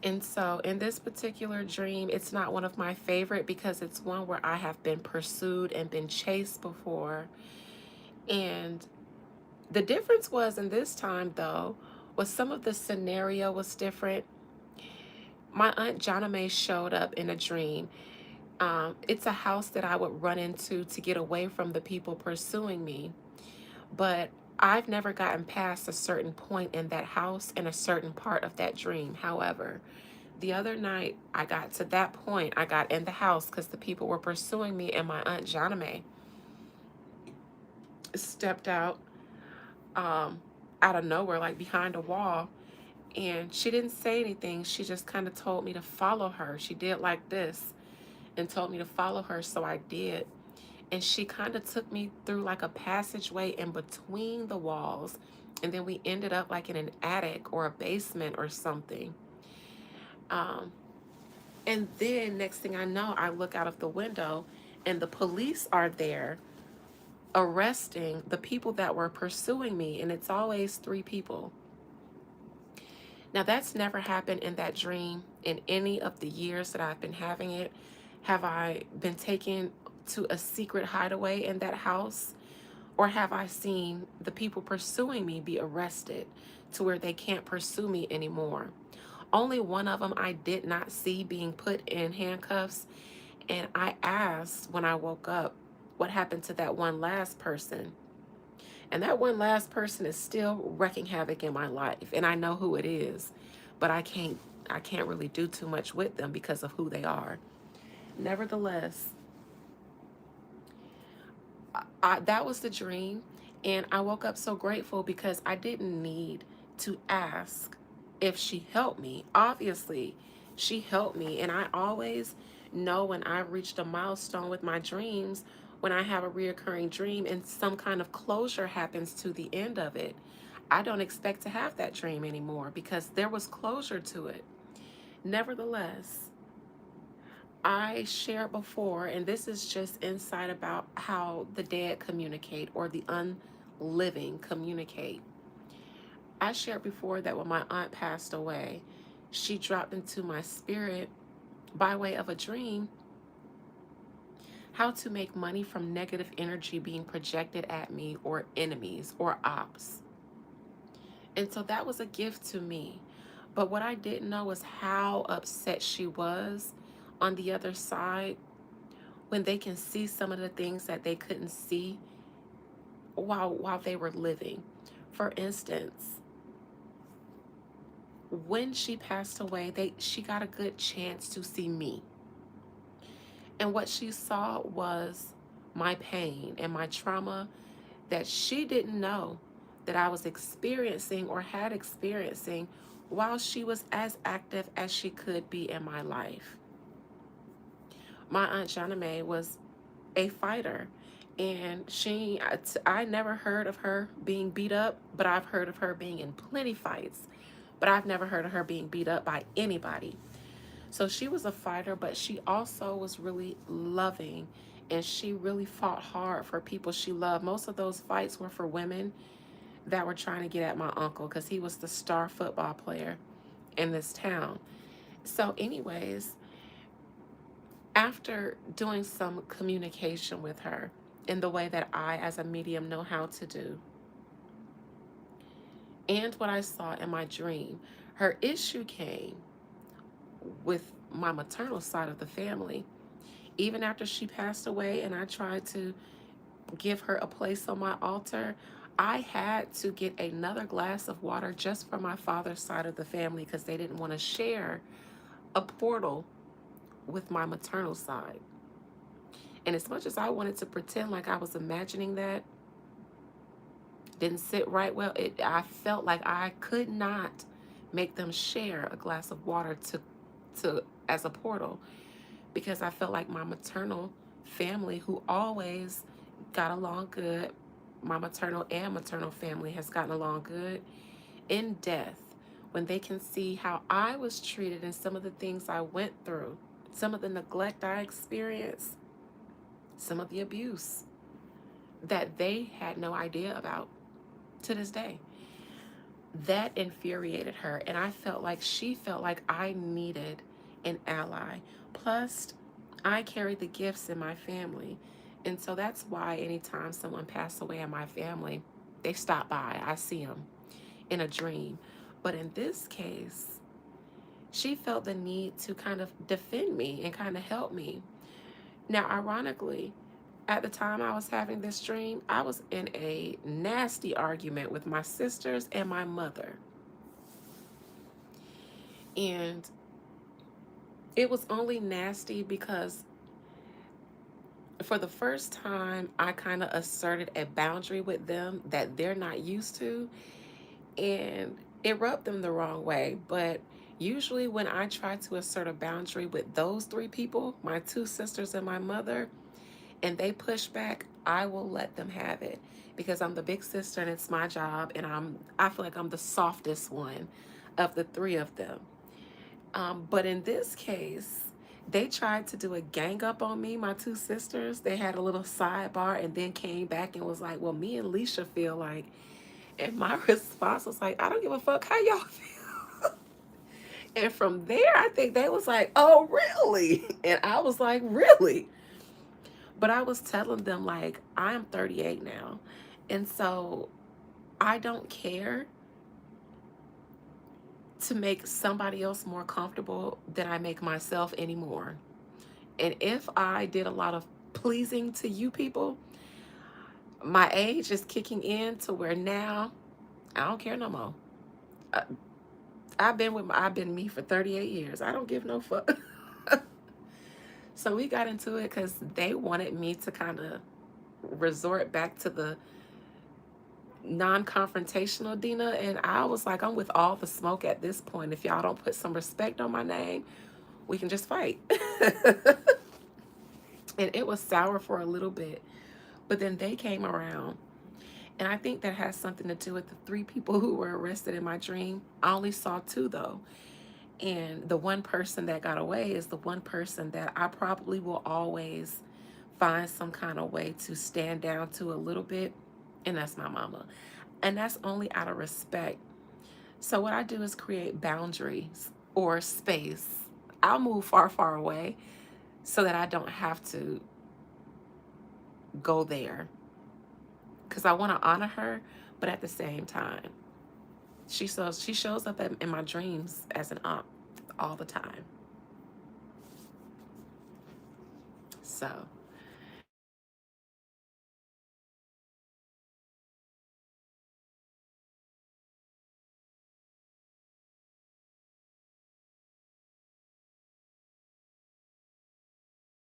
And so in this particular dream, it's not one of my favorite because it's one where I have been pursued and been chased before. And the difference was in this time, though, was some of the scenario was different. My Aunt Janame showed up in a dream. It's a house that I would run into to get away from the people pursuing me. But I've never gotten past a certain point in that house and a certain part of that dream. However, the other night I got to that point, I got in the house because the people were pursuing me, and my Aunt Janame stepped um, out of nowhere, like behind a wall. And she didn't say anything. She just kind of told me to follow her. She did like this and told me to follow her. So I did. And she kind of took me through like a passageway in between the walls. And then we ended up like in an attic or a basement or something. Um, and then next thing I know, I look out of the window and the police are there arresting the people that were pursuing me. And it's always three people. Now, that's never happened in that dream in any of the years that I've been having it. Have I been taken to a secret hideaway in that house? Or have I seen the people pursuing me be arrested to where they can't pursue me anymore? Only one of them I did not see being put in handcuffs. And I asked when I woke up what happened to that one last person. And that one last person is still wreaking havoc in my life. And I know who it is, but I can't really do too much with them because of who they are. Nevertheless, that was the dream. And I woke up so grateful because I didn't need to ask if she helped me. Obviously, she helped me. And I always know when I've reached a milestone with my dreams, when I have a reoccurring dream and some kind of closure happens to the end of it, I don't expect to have that dream anymore because there was closure to it. Nevertheless, I shared before, and this is just insight about how the dead communicate or the unliving communicate. I shared before that when my aunt passed away, she dropped into my spirit by way of a dream how to make money from negative energy being projected at me or enemies or ops. And so that was a gift to me. But what I didn't know was how upset she was on the other side when they can see some of the things that they couldn't see while they were living. For instance, when she passed away, she got a good chance to see me. And what she saw was my pain and my trauma that she didn't know that I was experiencing or had experiencing while she was as active as she could be in my life. My Aunt Janame was a fighter, and I never heard of her being beat up, but I've heard of her being in plenty fights, but I've never heard of her being beat up by anybody. So she was a fighter, but she also was really loving, and she really fought hard for people she loved. Most of those fights were for women that were trying to get at my uncle because he was the star football player in this town. So anyways, after doing some communication with her in the way that I, as a medium, know how to do, and what I saw in my dream, her issue came with my maternal side of the family. Even after she passed away and I tried to give her a place on my altar, I had to get another glass of water just for my father's side of the family because they didn't want to share a portal with my maternal side. And as much as I wanted to pretend like I was imagining that, didn't sit right well. I felt like I could not make them share a glass of water to as a portal because I felt like my maternal family, who always got along good, my maternal and maternal family has gotten along good, in death, when they can see how I was treated and some of the things I went through, some of the neglect I experienced, some of the abuse that they had no idea about to this day. That infuriated her, and I felt like she felt like I needed an ally. Plus, I carried the gifts in my family, and so that's why anytime someone passed away in my family, they stop by. I see them in a dream. But in this case, she felt the need to kind of defend me and kind of help me. Now, ironically, At the time I was having this dream, I was in a nasty argument with my sisters and my mother. And it was only nasty because for the first time, I kind of asserted a boundary with them that they're not used to. And it rubbed them the wrong way. But usually, when I try to assert a boundary with those three people, my two sisters and my mother, and they push back, I will let them have it because I'm the big sister and it's my job, and I feel like I'm the softest one of the three of them. But in this case, they tried to do a gang up on me, my two sisters. They had a little sidebar and then came back and was like, well, me and Leisha feel like, and my response was like, I don't give a fuck how y'all feel. And from there, I think they was like, oh, really? And I was like, really? But I was telling them, like, I'm 38 now. And so I don't care to make somebody else more comfortable than I make myself anymore. And if I did a lot of pleasing to you people, my age is kicking in to where now I don't care no more. I, I've been me for 38 years. I don't give no fuck. So we got into it because they wanted me to kind of resort back to the non-confrontational Dina, and I was like, I'm with all the smoke at this point. If y'all don't put some respect on my name, we can just fight. And it was sour for a little bit, but then they came around. And I think that has something to do with the three people who were arrested in my dream. I only saw two though. And the one person that got away is the one person that I probably will always find some kind of way to stand down to a little bit. And that's my mama. And that's only out of respect. So what I do is create boundaries or space. I'll move far, far away so that I don't have to go there because I want to honor her, but at the same time, she shows up in my dreams as an aunt all the time. So